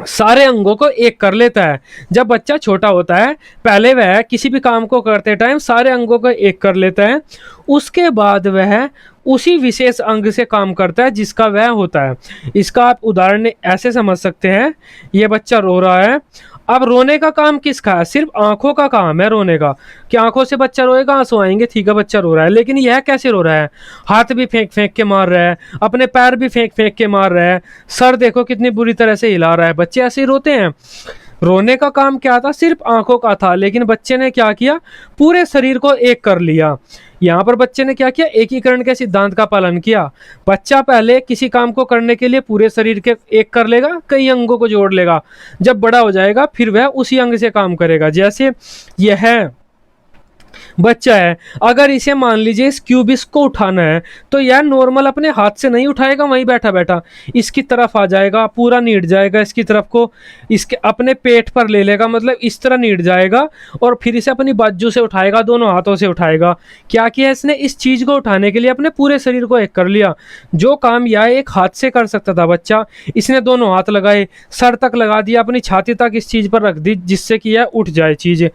सारे अंगों को एक कर लेता है। जब बच्चा छोटा होता है, पहले वह किसी भी काम को करते टाइम सारे अंगों को एक कर लेता है, उसके बाद वह उसी विशेष अंग से काम करता है जिसका वह होता है। इसका आप उदाहरण ऐसे समझ सकते हैं, यह बच्चा रो रहा है, अब रोने का काम किसका है, सिर्फ आंखों का काम है रोने का, कि आंखों से बच्चा रोएगा, आंसू आएंगे, ठीक है बच्चा रो रहा है। लेकिन यह कैसे रो रहा है, हाथ भी फेंक फेंक के मार रहा है, अपने पैर भी फेंक फेंक के मार रहा है, सर देखो कितनी बुरी तरह से हिला रहा है। बच्चे ऐसे ही रोते हैं। रोने का काम क्या था, सिर्फ आंखों का था, लेकिन बच्चे ने क्या किया, पूरे शरीर को एक कर लिया। यहाँ पर बच्चे ने क्या किया, एकीकरण के सिद्धांत का पालन किया। बच्चा पहले किसी काम को करने के लिए पूरे शरीर के एक कर लेगा, कई अंगों को जोड़ लेगा। जब बड़ा हो जाएगा फिर वह उसी अंग से काम करेगा। जैसे यह बच्चा है, अगर इसे मान लीजिए इस क्यूबिस को उठाना है, तो यह नॉर्मल अपने हाथ से नहीं उठाएगा, वहीं बैठा बैठा इसकी तरफ आ जाएगा, पूरा नीट जाएगा इसकी तरफ को, इसके अपने पेट पर ले लेगा, मतलब इस तरह नीट जाएगा, और फिर इसे अपनी बाजू से उठाएगा, दोनों हाथों से उठाएगा। क्या किया इसने, इस चीज को उठाने के लिए अपने पूरे शरीर को एक कर लिया। जो काम यह एक हाथ से कर सकता था बच्चा, इसने दोनों हाथ लगाए, सर तक लगा दिया, अपनी छाती तक इस चीज पर रख दी, जिससे कि यह उठ जाए चीज।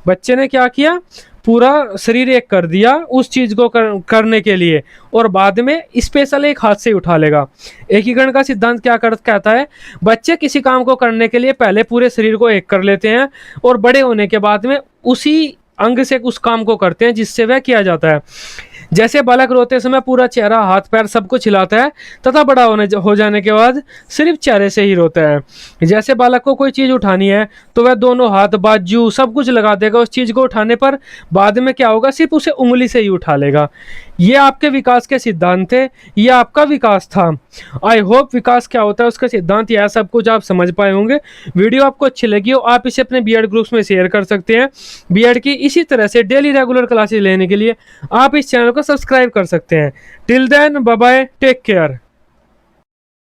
बच्चे ने क्या किया, पूरा शरीर एक कर दिया उस चीज को करने के लिए, और बाद में स्पेशल एक हाथ से उठा लेगा। एकीकरण का सिद्धांत क्या कहता है, बच्चे किसी काम को करने के लिए पहले पूरे शरीर को एक कर लेते हैं, और बड़े होने के बाद में उसी अंग से उस काम को करते हैं जिससे वह किया जाता है। जैसे बालक रोते समय पूरा चेहरा, हाथ पैर सब कुछ हिलाता है तथा बड़ा हो जाने के बाद सिर्फ चेहरे से ही रोता है। जैसे बालक को कोई चीज उठानी है तो वह दोनों हाथ, बाजू सब कुछ लगा देगा उस चीज को उठाने पर, बाद में क्या होगा, सिर्फ उसे उंगली से ही उठा लेगा। ये आपके विकास के सिद्धांत थे, ये आपका विकास था। आई होप विकास क्या होता है उसका सिद्धांत, यह सब कुछ आप समझ पाए होंगे। वीडियो आपको अच्छी लगी हो आप इसे अपने बीएड ग्रुप्स में शेयर कर सकते हैं। बीएड की इसी तरह से डेली रेगुलर क्लासेस लेने के लिए आप इस चैनल को सब्सक्राइब कर सकते हैं। Till then bye bye, take care.